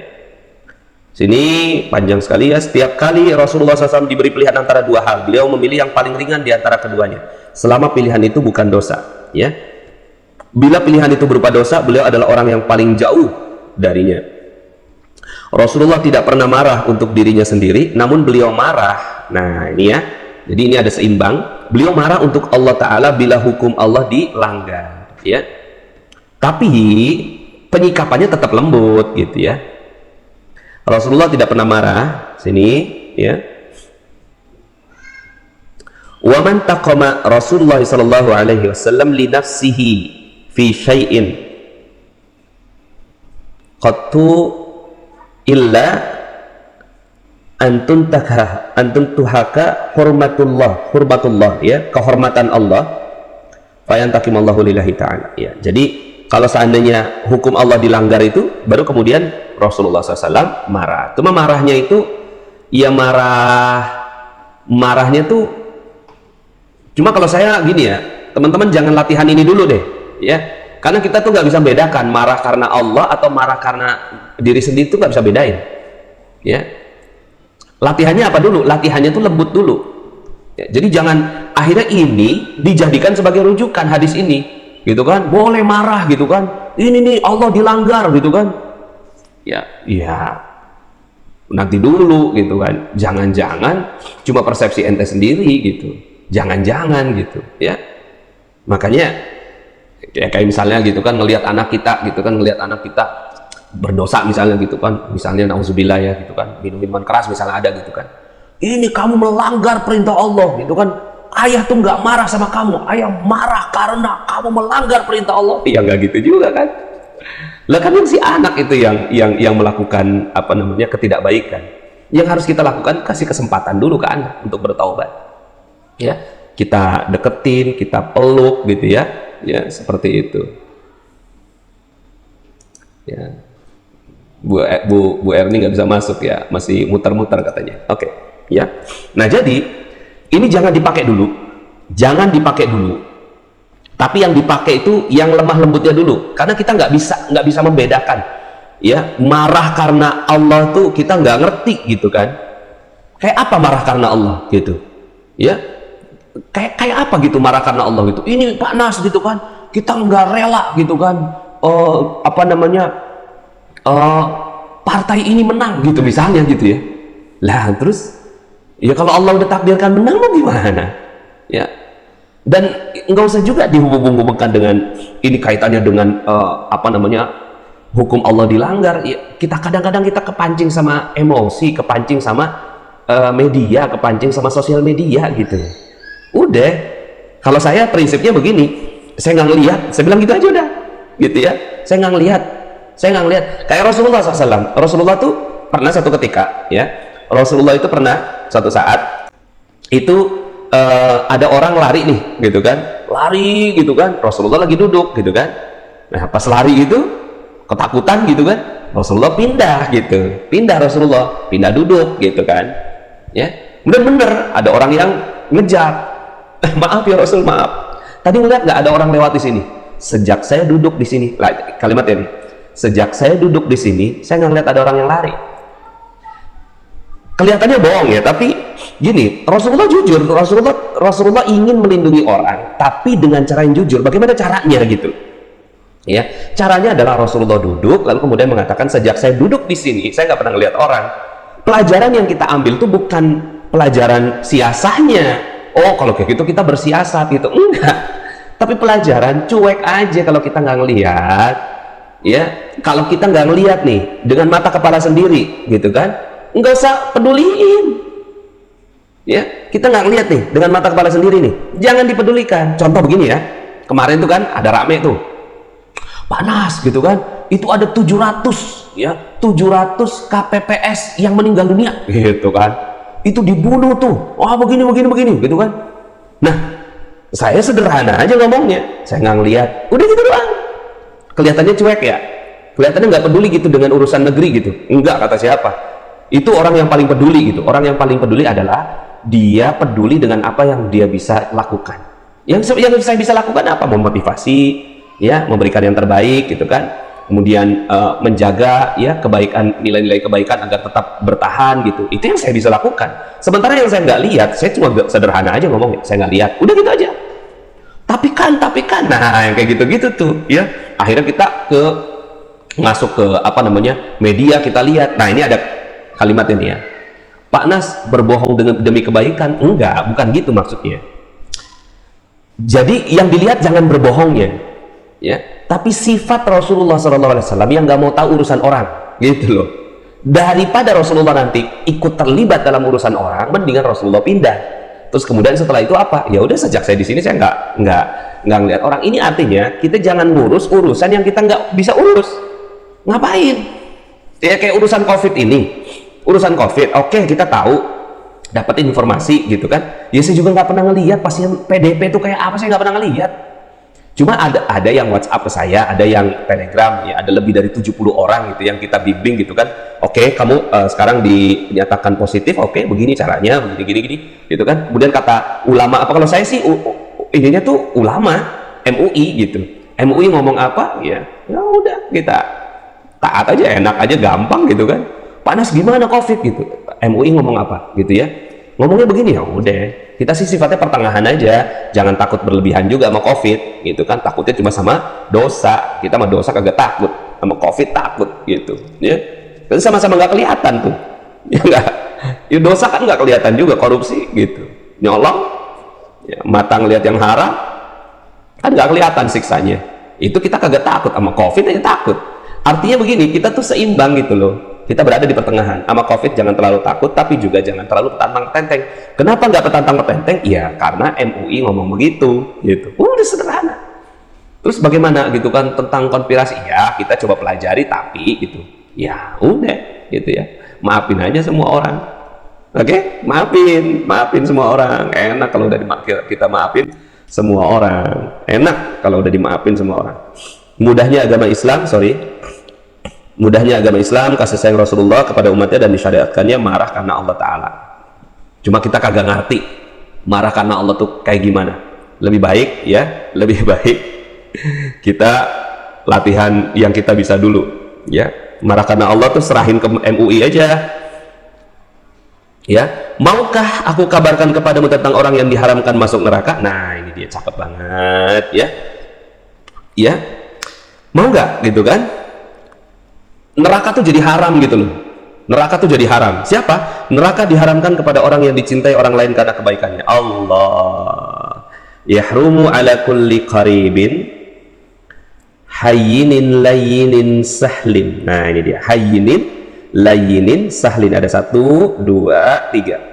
Sini panjang sekali ya. Setiap kali Rasulullah SAW diberi pilihan antara dua hal, beliau memilih yang paling ringan di antara keduanya, selama pilihan itu bukan dosa ya. Bila pilihan itu berupa dosa, beliau adalah orang yang paling jauh darinya. Rasulullah tidak pernah marah untuk dirinya sendiri, namun beliau marah, nah ini ya, jadi ini ada seimbang, beliau marah untuk Allah Ta'ala bila hukum Allah dilanggar ya, tapi penyikapannya tetap lembut gitu ya. Rasulullah tidak pernah marah, sini ya. Wa man taqama Rasulullah sallallahu alaihi wasallam li nafsihi fi syai'in qattu illa antuntuhaka hurmatullah ya, kehormatan Allah, fayantakimallahu lillahi ta'ala ya. Jadi kalau seandainya hukum Allah dilanggar itu, baru kemudian Rasulullah SAW marah. Cuma marahnya itu ya marahnya tuh cuma, kalau saya gini ya teman-teman, jangan latihan ini dulu deh ya. Karena kita tuh nggak bisa bedakan marah karena Allah atau marah karena diri sendiri, tuh nggak bisa bedain ya. Latihannya apa dulu? Latihannya tuh lembut dulu ya. Jadi jangan akhirnya ini dijadikan sebagai rujukan hadis ini gitu kan, boleh marah gitu kan, ini nih Allah dilanggar gitu kan ya. Nanti dulu gitu kan, jangan-jangan cuma persepsi ente sendiri gitu, jangan-jangan gitu ya. Makanya kayak misalnya gitu kan, ngelihat anak kita berdosa misalnya gitu kan, misalnya nauzubillah ya gitu kan, minum minuman keras misalnya ada gitu kan, ini kamu melanggar perintah Allah gitu kan, ayah tuh nggak marah sama kamu, ayah marah karena kamu melanggar perintah Allah. Ya nggak gitu juga kan. Lah kan yang si anak itu yang melakukan apa namanya ketidakbaikan, yang harus kita lakukan kasih kesempatan dulu ke anak untuk bertaubat ya, kita deketin, kita peluk gitu ya, ya seperti itu ya. Bu Erni nggak bisa masuk ya, masih muter-muter katanya. Oke ya. Nah jadi ini jangan dipakai dulu, tapi yang dipakai itu yang lemah lembutnya dulu, karena kita nggak bisa membedakan ya. Marah karena Allah tuh kita nggak ngerti gitu kan, kayak apa marah karena Allah gitu ya, kayak apa gitu marah karena Allah gitu. Ini Pak Nas gitu kan, kita nggak rela gitu kan, apa namanya, partai ini menang gitu misalnya gitu ya. Lah terus ya kalau Allah udah takdirkan menang mau gimana ya. Dan nggak usah juga dihubung-hubungkan dengan ini kaitannya dengan hukum Allah dilanggar. Ya, kita kadang-kadang kita kepancing sama emosi, kepancing sama media, kepancing sama sosial media gitu. Udah, kalau saya prinsipnya begini, saya nggak ngelihat, saya bilang gitu aja udah, gitu ya. Saya nggak ngelihat. Kayak Rasulullah SAW. Rasulullah tuh pernah satu ketika, ya, Rasulullah itu pernah suatu saat itu ada orang lari nih, gitu kan, lari gitu kan, Rasulullah lagi duduk gitu kan. Nah pas lari itu ketakutan gitu kan, Rasulullah pindah gitu, Rasulullah pindah duduk gitu kan, ya. Bener-bener ada orang yang ngejar, maaf ya Rasul, maaf, tadi ngeliat nggak ada orang lewat di sini. Sejak saya duduk di sini, kalimatnya nih, sejak saya duduk di sini, saya nggak ngeliat ada orang yang lari. Kelihatannya bohong ya, tapi gini, Rasulullah jujur, Rasulullah ingin melindungi orang, tapi dengan cara yang jujur. Bagaimana caranya gitu? Ya, caranya adalah Rasulullah duduk, lalu kemudian mengatakan sejak saya duduk di sini, saya nggak pernah ngelihat orang. Pelajaran yang kita ambil itu bukan pelajaran siasahnya. Oh, kalau kayak gitu kita bersiasat gitu, enggak. Tapi pelajaran cuek aja kalau kita nggak ngelihat. Ya, kalau kita nggak ngelihat nih dengan mata kepala sendiri, gitu kan? Nggak usah peduliin, ya. Kita nggak ngeliat nih dengan mata kepala sendiri nih, jangan dipedulikan. Contoh begini ya, kemarin tuh kan ada rame tuh, panas gitu kan, itu ada 700 KPPS yang meninggal dunia gitu kan, itu dibunuh tuh, wah begini gitu kan. Nah saya sederhana aja ngomongnya, saya nggak ngeliat, udah gitu doang. Kelihatannya cuek ya, kelihatannya nggak peduli gitu dengan urusan negeri gitu. Enggak, kata siapa? Itu orang yang paling peduli gitu. Orang yang paling peduli adalah dia peduli dengan apa yang dia bisa lakukan. Yang saya bisa lakukan apa? Memotivasi, ya, memberikan yang terbaik gitu kan. Kemudian menjaga ya kebaikan, nilai-nilai kebaikan agar tetap bertahan gitu. Itu yang saya bisa lakukan. Sementara yang saya nggak lihat, saya cuma sederhana aja ngomong, saya nggak lihat. Udah gitu aja. Tapi kan. Nah, yang kayak gitu-gitu tuh, ya. Akhirnya kita masuk ke media, kita lihat. Nah, ini ada kalimat ini ya, Pak Nas berbohong demi kebaikan. Enggak, bukan gitu maksudnya. Jadi yang dilihat jangan berbohongnya, ya, tapi sifat Rasulullah SAW yang nggak mau tahu urusan orang, gitu loh. Daripada Rasulullah nanti ikut terlibat dalam urusan orang, mendingan Rasulullah pindah. Terus kemudian setelah itu apa? Ya udah, sejak saya di sini saya nggak ngelihat orang. Ini artinya kita jangan ngurus urusan yang kita nggak bisa urus. Ngapain? Ya kayak urusan COVID ini. Urusan COVID, oke, kita tahu, dapat informasi gitu kan. Ya saya juga nggak pernah ngelihat pasien PDP itu kayak apa, saya nggak pernah ngelihat. Cuma ada yang WhatsApp ke saya, ada yang Telegram, ya ada lebih dari 70 orang gitu yang kita bimbing gitu kan. Oke, kamu sekarang dinyatakan positif, oke, begini caranya, begini gitu kan. Kemudian kata ulama apa, kalau saya sih ininya tuh ulama MUI gitu. MUI ngomong apa, ya udah kita taat aja, enak aja, gampang gitu kan. Panas gimana COVID gitu, MUI ngomong apa gitu ya, ngomongnya begini, ya udah, kita sih sifatnya pertengahan aja, jangan takut berlebihan juga sama COVID gitu kan. Takutnya cuma sama dosa, kita sama dosa kagak takut, sama COVID takut gitu ya. Tapi sama-sama nggak kelihatan tuh, ya nggak, ya dosa kan nggak kelihatan juga, korupsi gitu, nyolong ya, mata ngelihat yang haram kan nggak kelihatan siksanya. Itu kita kagak takut, sama COVID aja takut. Artinya begini, kita tuh seimbang gitu loh. Kita berada di pertengahan. Sama COVID jangan terlalu takut, tapi juga jangan terlalu petantang-petenteng. Kenapa nggak petantang-petenteng? Ya karena MUI ngomong begitu gitu. Udah sederhana. Terus bagaimana gitu kan tentang konspirasi? Ya kita coba pelajari, tapi gitu. Ya udah gitu ya. Maafin aja semua orang. Oke? Maafin semua orang. Enak kalau udah kita maafin semua orang. Enak kalau udah dimaafin semua orang. Mudahnya agama Islam, kasih sayang Rasulullah kepada umatnya, dan disyariatkannya marah karena Allah Ta'ala. Cuma kita kagak ngerti marah karena Allah tuh kayak gimana. Lebih baik kita latihan yang kita bisa dulu ya. Marah karena Allah tuh serahin ke MUI aja ya. Maukah aku kabarkan kepadamu tentang orang yang diharamkan masuk neraka? Nah ini dia, cakep banget ya, mau nggak gitu kan? Neraka tuh jadi haram gitu loh. Neraka tuh jadi haram. Siapa? Neraka diharamkan kepada orang yang dicintai orang lain karena kebaikannya. Allah. Yahrumu ala kulli qaribin hayyinin layyinin sahlin. Nah, ini dia. Hayyinin layyinin sahlin. Ada 1, 2, 3.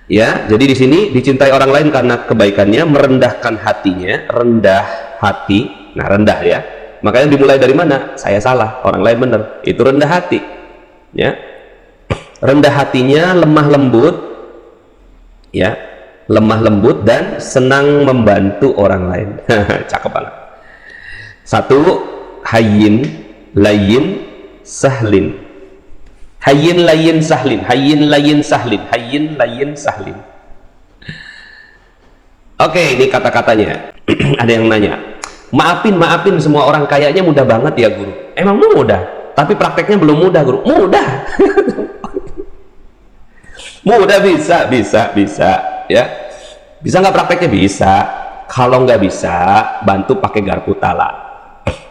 Ya, jadi di sini dicintai orang lain karena kebaikannya, merendahkan hatinya, rendah hati. Nah, rendah ya. Makanya dimulai dari mana? Saya salah, orang lain benar. Itu rendah hati. Ya. Rendah hatinya, lemah lembut. Ya. Lemah lembut dan senang membantu orang lain. Cakep banget. 1, hayyin, layyin, sahlin. Hayyin layyin sahlin, hayyin layyin sahlin, hayyin layyin sahlin. Oke, ini kata-katanya. Ada yang nanya, maafin semua orang kayaknya mudah banget ya guru. Emang mudah, tapi prakteknya belum mudah guru. Mudah. Mudah, bisa ya. Bisa nggak prakteknya? Bisa. Kalau nggak bisa, bantu pakai garpu tala.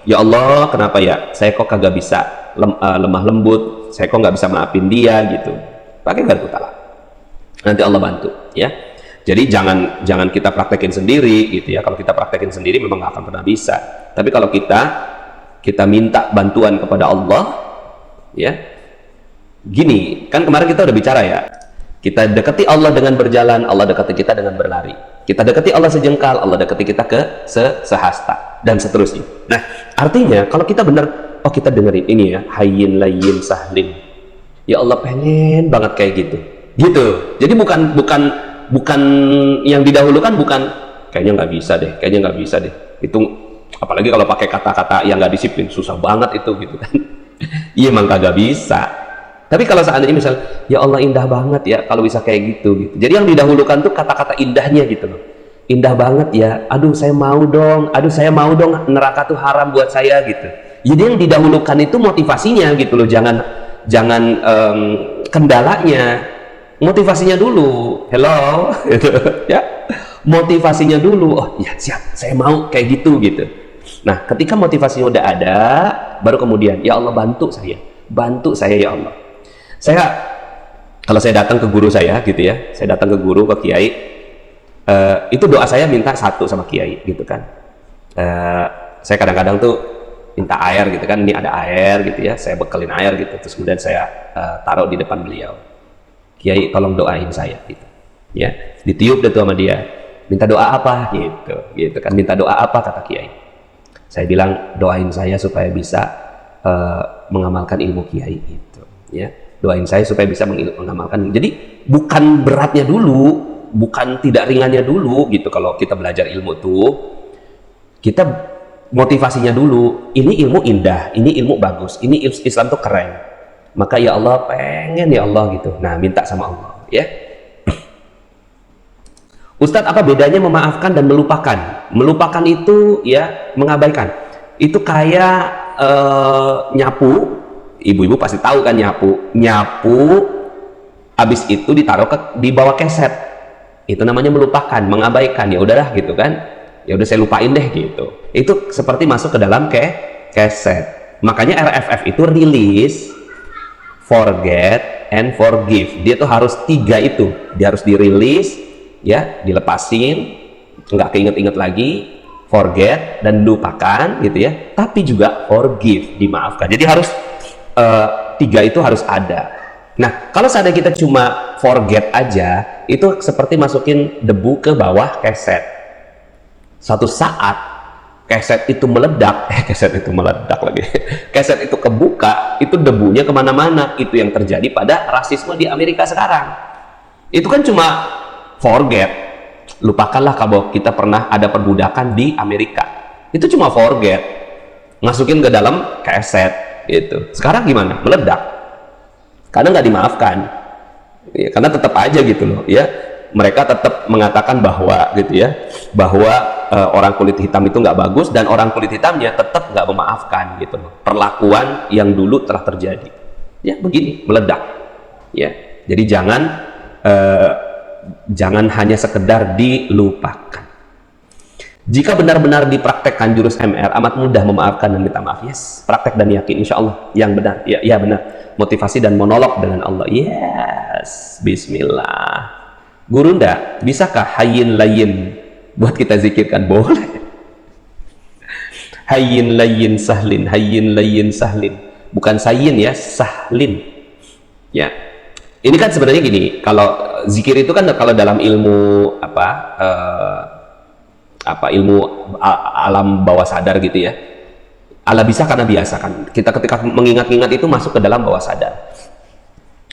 Ya Allah, kenapa ya saya kok kagak bisa lemah lembut, saya kok nggak bisa maafin dia gitu. Pakai garpu tala, nanti Allah bantu ya. Jadi jangan kita praktekin sendiri gitu ya. Kalau kita praktekin sendiri memang nggak akan pernah bisa. Tapi kalau kita minta bantuan kepada Allah ya, gini kan kemarin kita udah bicara ya, kita dekati Allah dengan berjalan, Allah dekati kita dengan berlari. Kita dekati Allah sejengkal, Allah dekati kita ke sehasta, dan seterusnya. Nah, artinya kalau kita benar, oh kita dengerin ini ya, hayyin layyin sahlin. Ya Allah, pengen banget kayak gitu. Gitu. Jadi bukan yang didahulukan, bukan kayaknya nggak bisa deh. Itu apalagi kalau pakai kata-kata yang nggak disiplin, susah banget itu gitu kan. Iya, emang kagak bisa. Tapi kalau seandainya misal, ya Allah indah banget ya kalau bisa kayak gitu. Jadi yang didahulukan tuh kata-kata indahnya gitu loh. Indah banget ya, aduh saya mau dong neraka tuh haram buat saya gitu. Jadi yang didahulukan itu motivasinya gitu loh, jangan kendalanya. Motivasinya dulu, hello, gitu ya. Motivasinya dulu, oh ya siap, saya mau kayak gitu. Nah, ketika motivasinya udah ada, baru kemudian, ya Allah bantu saya ya Allah. Kalau saya datang ke guru saya gitu ya, saya datang ke guru, ke kiai, itu doa saya minta satu sama kiai gitu kan. Saya kadang-kadang tuh minta air gitu kan, ini ada air gitu ya, saya bekelin air gitu, terus kemudian saya taruh di depan beliau. Kiai tolong doain saya gitu. Ya, ditiup deh tuh sama dia. Minta doa apa gitu kan, minta doa apa kata kiai. Saya bilang doain saya supaya bisa mengamalkan ilmu kiai gitu ya. Doain saya supaya bisa mengamalkan. Jadi bukan beratnya dulu, bukan tidak ringannya dulu gitu. Kalau kita belajar ilmu tuh, kita motivasinya dulu. Ini ilmu indah, ini ilmu bagus, ini Islam tuh keren. Maka ya Allah pengen ya Allah gitu. Nah, minta sama Allah ya. Ustadz, apa bedanya memaafkan dan melupakan? Melupakan itu ya mengabaikan. Itu kayak nyapu. Ibu-ibu pasti tahu kan nyapu habis itu di bawah keset, itu namanya melupakan, mengabaikan. Ya udahlah gitu kan, ya udah saya lupain deh gitu. Itu seperti masuk ke dalam keset. Makanya RFF itu release, forget, and forgive. Dia tuh harus 3 itu, dia harus dirilis ya, dilepasin, nggak keinget-inget lagi, forget dan lupakan gitu ya, tapi juga forgive, dimaafkan. Jadi harus 3 itu harus ada. Nah, kalau seandainya kita cuma forget aja, itu seperti masukin debu ke bawah keset. Suatu saat keset itu meledak, keset itu kebuka, itu debunya kemana-mana. Itu yang terjadi pada rasisme di Amerika sekarang. Itu kan cuma forget, lupakanlah kalau kita pernah ada perbudakan di Amerika. Itu cuma forget, masukin ke dalam keset gitu. Sekarang gimana? Meledak karena nggak dimaafkan ya, karena tetap aja gitu loh ya, mereka tetap mengatakan bahwa gitu ya, bahwa orang kulit hitam itu nggak bagus, dan orang kulit hitamnya tetap nggak memaafkan gitu loh perlakuan yang dulu telah terjadi ya. Begini, meledak ya. Jadi jangan hanya sekedar dilupakan. Jika benar-benar dipraktekkan jurus MR, amat mudah memaafkan dan minta maaf. Yes, praktek dan yakin, insya Allah yang benar. Ya benar. Motivasi dan monolog dengan Allah. Yes, bismillah. Guru, bisakah hayyin layyin buat kita zikirkan? Boleh. Hayyin layyin sahlin, hayyin layyin sahlin. Bukan sayyin ya, sahlin. Ya. Ini kan sebenarnya gini, kalau zikir itu kan kalau dalam ilmu ilmu alam bawah sadar gitu ya. Ala bisa karena biasa kan. Kita ketika mengingat-ingat itu masuk ke dalam bawah sadar.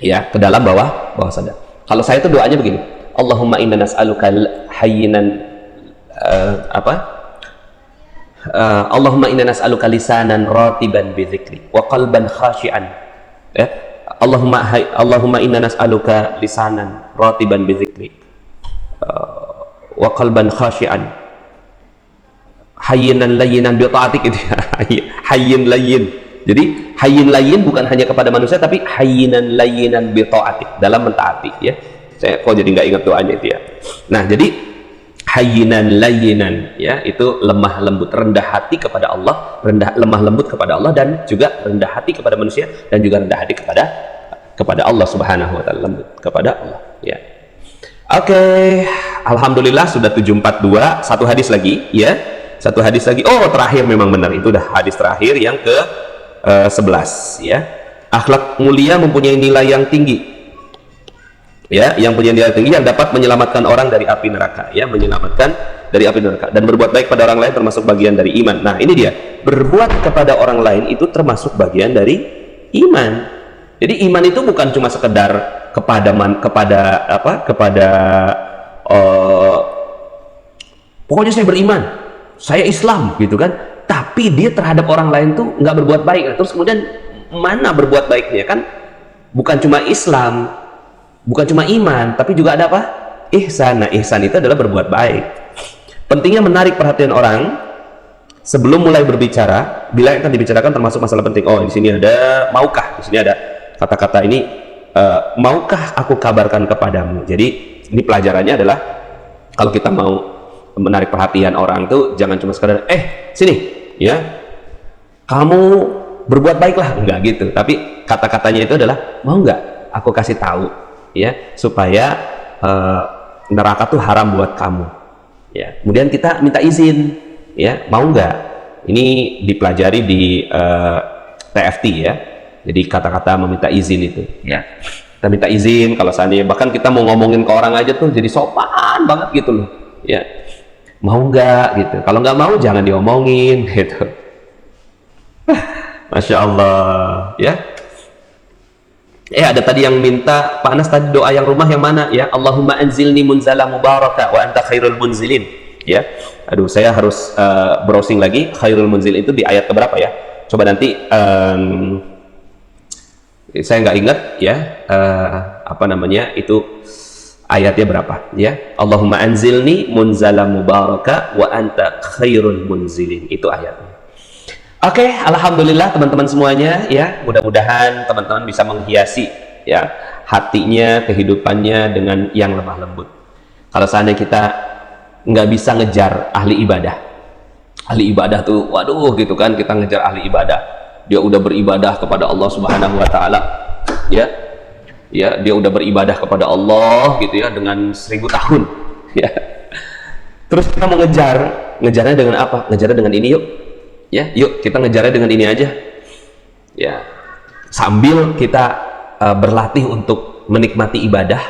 Ya, ke dalam bawah sadar. Kalau saya itu doanya begini. Allahumma inna nas'aluka hayyinan Allahumma inna nas'aluka lisanan ratiban bi dzikri wa qalban khashi'an. Ya. Allahumma inna nas'aluka lisanan ratiban bi dzikri wa qalban khashi'an. Hayyinan layyinan bi ta'atik itu ya. Hayyin layyin. Jadi hayyin layyin bukan hanya kepada manusia, tapi hayyinan layyinan bi ta'atik, dalam mentaati ya. Saya kok jadi nggak ingat doanya itu ya. Nah, jadi hayyinan layyinan ya, itu lemah lembut, rendah hati kepada Allah, lemah lembut kepada Allah, dan juga rendah hati kepada manusia, dan juga rendah hati kepada Allah Subhanahu wa taala, lembut kepada Allah ya. Oke, alhamdulillah sudah 742, satu hadis lagi ya. Satu hadis lagi. Oh, terakhir memang benar, itu udah hadis terakhir yang ke 11 ya. Akhlak mulia mempunyai nilai yang tinggi. Ya, yang punya nilai tinggi yang dapat menyelamatkan orang dari api neraka ya, menyelamatkan dari api neraka, dan berbuat baik pada orang lain termasuk bagian dari iman. Nah, ini dia, berbuat kepada orang lain itu termasuk bagian dari iman. Jadi iman itu bukan cuma sekedar pokoknya saya beriman, saya Islam gitu kan, tapi dia terhadap orang lain tuh nggak berbuat baik. Terus kemudian mana berbuat baiknya kan? Bukan cuma Islam, bukan cuma iman, tapi juga ada apa? Ihsan. Nah, ihsan itu adalah berbuat baik. Pentingnya menarik perhatian orang sebelum mulai berbicara. Bila yang akan dibicarakan termasuk masalah penting. Oh, di sini ada maukah? Di sini ada kata-kata ini, maukah aku kabarkan kepadamu? Jadi ini pelajarannya adalah kalau kita mau menarik perhatian orang tuh jangan cuma sekadar sini ya, kamu berbuat baiklah, enggak gitu. Tapi kata-katanya itu adalah, mau enggak aku kasih tahu ya, supaya neraka tuh haram buat kamu ya. Kemudian kita minta izin ya, mau enggak. Ini dipelajari di TFT ya. Jadi kata-kata meminta izin itu ya, kita minta izin kalau seandainya bahkan kita mau ngomongin ke orang aja tuh jadi sopan banget gitu loh ya. Mau nggak gitu, kalau nggak mau jangan diomongin gitu. Masya Allah ya. Ada tadi yang minta Pak Anas tadi doa yang rumah yang mana ya? Allahumma anzilni munzala mubaraka wa anta khairul munzilin ya. Aduh, saya harus browsing lagi khairul munzilin itu di ayat keberapa ya? Coba nanti saya nggak ingat ya, itu ayatnya berapa ya. Allahumma anzilni munzala mubaraka wa anta khairul munzilin, itu ayatnya. Oke, alhamdulillah teman-teman semuanya ya, mudah-mudahan teman-teman bisa menghiasi ya hatinya, kehidupannya dengan yang lemah lembut. Kalau seandainya kita nggak bisa ngejar ahli ibadah tuh, waduh gitu kan, kita ngejar ahli ibadah, dia udah beribadah kepada Allah Subhanahu wa taala ya, dia udah beribadah kepada Allah gitu ya dengan 1000 tahun ya. Terus kita mau ngejarnya dengan apa? Ngejarnya dengan ini yuk ya, yuk kita ngejarnya dengan ini aja ya, sambil kita berlatih untuk menikmati ibadah,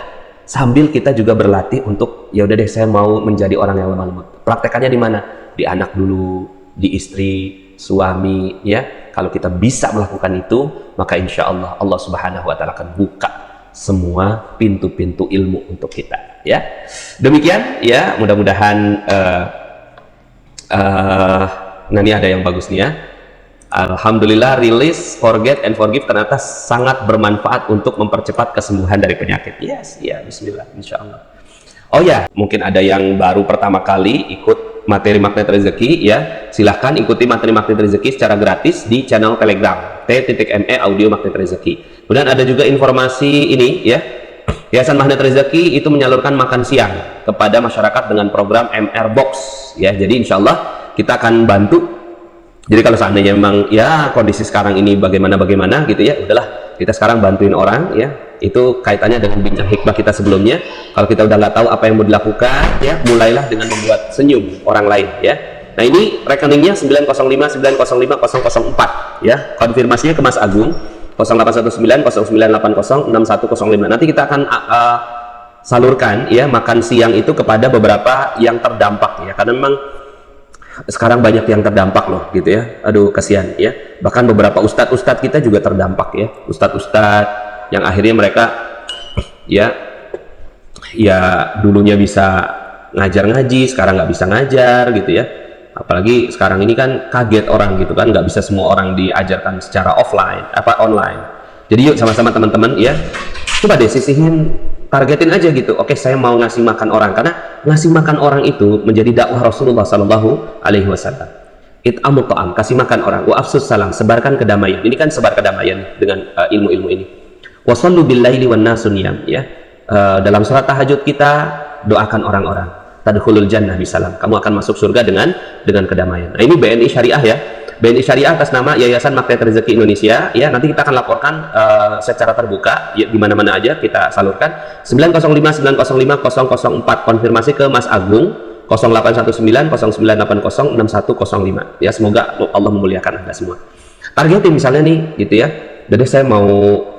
sambil kita juga berlatih untuk ya udah deh saya mau menjadi orang yang lemah lembut. Praktekannya di mana? Di anak dulu, di istri, suami ya. Kalau kita bisa melakukan itu, maka insya Allah Allah Subhanahu wa taala akan buka semua pintu-pintu ilmu untuk kita ya. Demikian ya, mudah-mudahan nah ini ada yang bagus nih ya. Alhamdulillah, rilis Forget and Forgive ternyata sangat bermanfaat untuk mempercepat kesembuhan dari penyakit. Yes, ya, bismillah, insya Allah. Oh ya, mungkin ada yang baru pertama kali ikut materi Magnet Rezeki ya, silahkan ikuti materi Magnet Rezeki secara gratis di channel Telegram t.me audio Magnet Rezeki. Kemudian ada juga informasi ini ya, Yayasan Magnet Rezeki itu menyalurkan makan siang kepada masyarakat dengan program MR Box ya. Jadi insya Allah kita akan bantu. Jadi kalau seandainya memang ya kondisi sekarang ini bagaimana gitu ya, udahlah kita sekarang bantuin orang ya itu kaitannya dengan bincang hikmah kita sebelumnya. Kalau kita udah nggak tahu apa yang mau dilakukan, ya mulailah dengan membuat senyum orang lain, ya. Nah, ini rekeningnya 905905004, ya. Konfirmasinya ke Mas Agung 081909806105. Nanti kita akan salurkan, ya, makan siang itu kepada beberapa yang terdampak, ya, karena memang sekarang banyak yang terdampak loh, gitu ya. Aduh, kasihan, ya. Bahkan beberapa ustadz kita juga terdampak, ya. Ustadz yang akhirnya mereka ya dulunya bisa ngajar ngaji, sekarang nggak bisa ngajar, gitu ya. Apalagi sekarang ini kan kaget orang, gitu kan, nggak bisa semua orang diajarkan secara online. Jadi yuk sama-sama teman-teman, ya, coba deh sisihin, targetin aja gitu. Oke, saya mau ngasih makan orang, karena ngasih makan orang itu menjadi dakwah Rasulullah Sallallahu Alaihi Wasallam. It'amut ta'am, kasih makan orang. Wa afsus salam, sebarkan kedamaian. Ini kan sebar kedamaian dengan ilmu-ilmu ini. Wa sallu bil laili wan nasu niyam, ya. Dalam sholat tahajud kita doakan orang-orang. Tadkhulul jannah bisalam. Kamu akan masuk surga dengan kedamaian. Nah, ini BNI Syariah, ya. BNI Syariah atas nama Yayasan Magnet Rezeki Indonesia, ya. Nanti kita akan laporkan secara terbuka, ya, di mana-mana aja kita salurkan. 905905004, konfirmasi ke Mas Agung 081909806105, ya. Semoga Allah memuliakan Anda semua. Targetin misalnya nih, gitu ya. Jadi saya mau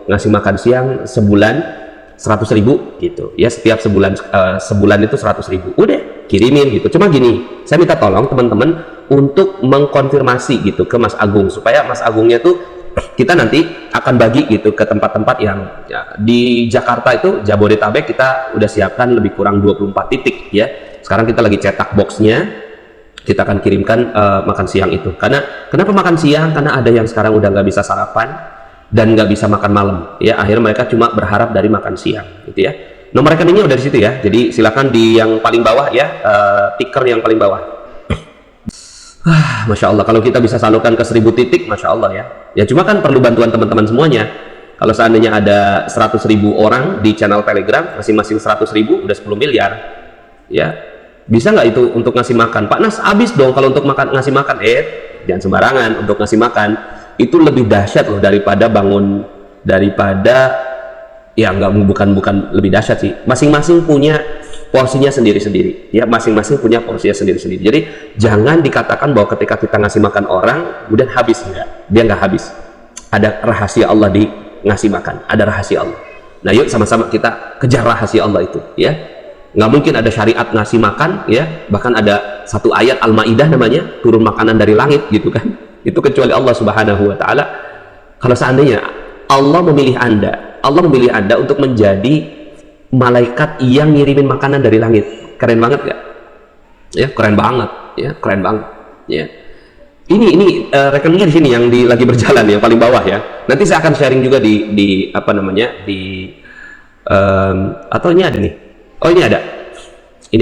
ngasih makan siang sebulan 100.000 gitu, ya. Setiap sebulan itu 100.000, udah kirimin gitu. Cuma gini, saya minta tolong teman-teman untuk mengkonfirmasi gitu ke Mas Agung, supaya Mas Agungnya tuh kita nanti akan bagi gitu ke tempat-tempat yang, ya, di Jakarta itu Jabodetabek kita udah siapkan lebih kurang 24 titik, ya. Sekarang kita lagi cetak boxnya, kita akan kirimkan makan siang itu. Karena kenapa makan siang? Karena ada yang sekarang udah nggak bisa sarapan dan nggak bisa makan malam, ya. Akhirnya mereka cuma berharap dari makan siang, gitu ya. Nomor rekeningnya udah di situ, ya. Jadi silakan di yang paling bawah, ya, tiker yang paling bawah. Masya Allah, kalau kita bisa salurkan ke 1000 titik, Masya Allah, ya. Ya, cuma kan perlu bantuan teman-teman semuanya. Kalau seandainya ada 100.000 orang di channel Telegram, masing-masing 100.000, udah 10 miliar, ya. Bisa nggak itu untuk ngasih makan? Pak Nas, habis dong kalau untuk ngasih makan. Jangan sembarangan. Untuk ngasih makan itu lebih dahsyat loh daripada ya, bukan lebih dahsyat sih. Masing-masing punya porsinya sendiri-sendiri, ya. Masing-masing punya porsinya sendiri-sendiri. Jadi jangan dikatakan bahwa ketika kita ngasih makan orang kemudian habis. Enggak, dia nggak habis. Ada rahasia Allah di ngasih makan, ada rahasia Allah. Nah, yuk sama-sama kita kejar rahasia Allah itu, ya. Nggak mungkin ada syariat ngasih makan, ya. Bahkan ada satu ayat Al-Maidah namanya turun makanan dari langit, gitu kan. Itu kecuali Allah Subhanahu wa Ta'ala. Kalau seandainya Allah memilih Anda untuk menjadi malaikat yang ngirimin makanan dari langit, keren banget gak? Ya, keren banget, ya, keren banget, ya. Ini rekeningnya di sini yang lagi berjalan, yang paling bawah, ya. Nanti saya akan sharing juga di apa namanya, atau ini ada nih. Oh, ini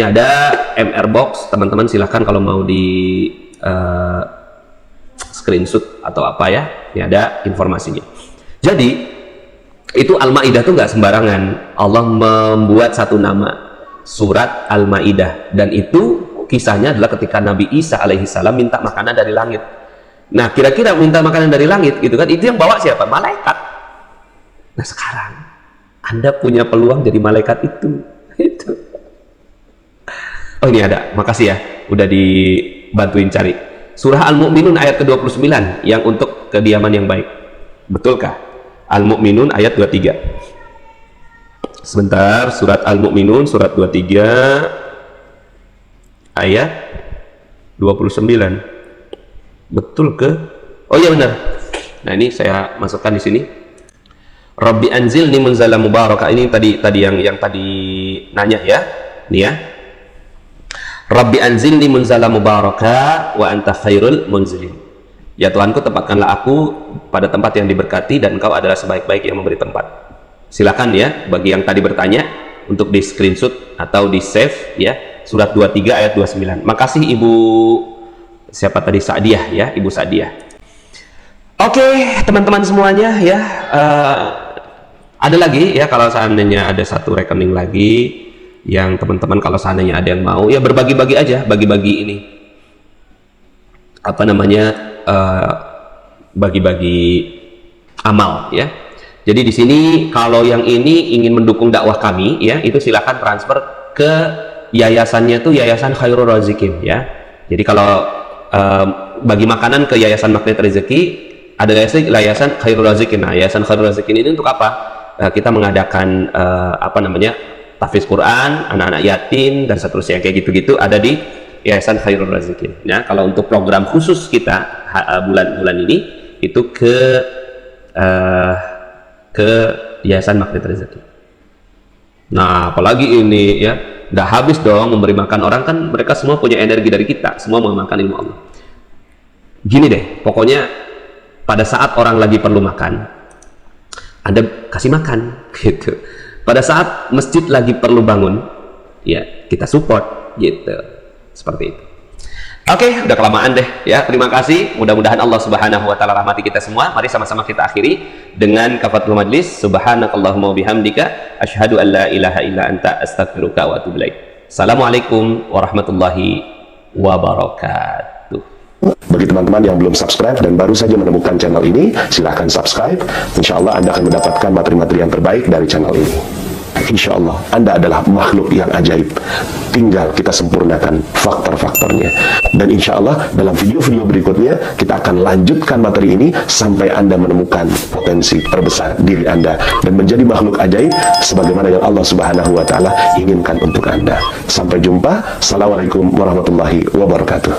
ada MR box, teman-teman silahkan kalau mau di screenshot atau apa, ya. Ini ada informasinya. Jadi itu Al-Maidah tuh nggak sembarangan. Allah membuat satu nama, surat Al-Maidah, dan itu kisahnya adalah ketika Nabi Isa alaihissalam minta makanan dari langit. Nah, kira-kira minta makanan dari langit, gitu kan, itu yang bawa siapa? Malaikat. Nah, sekarang Anda punya peluang jadi malaikat itu. Oh, ini ada, makasih ya udah dibantuin cari. Surah Al-Mu'minun ayat ke-29 yang untuk kediaman yang baik. Betulkah? Al-Mu'minun ayat 23. Sebentar, surat Al-Mu'minun surat 23 ayat 29. Betul ke? Oh iya, benar. Nah, ini saya masukkan di sini. Rabbi anzilni munzalan mubarakah. Ini tadi yang tadi nanya, ya. Nih, ya. Rabbi anzilni munzalan mubarakah wa anta khairul munzilin. Ya Tuhanku, tempatkanlah aku pada tempat yang diberkati dan Engkau adalah sebaik-baik yang memberi tempat. Silakan, ya, bagi yang tadi bertanya untuk di screenshot atau di save, ya, surat 23 ayat 29. Makasih Ibu siapa tadi, Sa'diyah, ya, Ibu Sa'diyah. Oke, teman-teman semuanya, ya, ada lagi, ya, kalau seandainya ada satu rekening lagi yang teman-teman kalau seandainya ada yang mau, ya, berbagi-bagi aja, bagi-bagi ini apa namanya, bagi-bagi amal, ya. Jadi di sini kalau yang ini ingin mendukung dakwah kami ya, itu silakan transfer ke yayasannya tuh Yayasan Khairul Razikin ya. Jadi kalau bagi makanan ke Yayasan Magnet Rezeki, ada Yayasan Khairul Razikin. Nah, Yayasan Khairul Razikin ini untuk apa? Kita mengadakan tahfiz Quran, anak-anak yatim dan seterusnya kayak gitu-gitu ada di Yayasan Khairul Razikin. Ya, kalau untuk program khusus kita bulan-bulan ini itu ke Yayasan Magnet Rezeki. Nah, apalagi ini ya, udah habis dong memberi makan orang, kan mereka semua punya energi dari kita, semua mau makan ilmu Allah. Gini deh, pokoknya pada saat orang lagi perlu makan, Anda kasih makan gitu. Pada saat masjid lagi perlu bangun, ya kita support gitu. Seperti itu. Oke, udah kelamaan deh ya. Terima kasih. Mudah-mudahan Allah Subhanahu wa taala rahmati kita semua. Mari sama-sama kita akhiri dengan kafatul majlis. Subhanakallahumma wabihamdika asyhadu an la ilaha illa anta astaghfiruka wa atubu ilaik. Assalamualaikum warahmatullahi wabarakatuh. Bagi teman-teman yang belum subscribe dan baru saja menemukan channel ini, silahkan subscribe. Insya Allah Anda akan mendapatkan materi-materi yang terbaik dari channel ini. Insya Allah Anda adalah makhluk yang ajaib, tinggal kita sempurnakan faktor-faktornya. Dan insya Allah dalam video-video berikutnya kita akan lanjutkan materi ini sampai Anda menemukan potensi terbesar diri Anda dan menjadi makhluk ajaib sebagaimana yang Allah Subhanahu wa taala inginkan untuk Anda. Sampai jumpa. Assalamualaikum warahmatullahi wabarakatuh.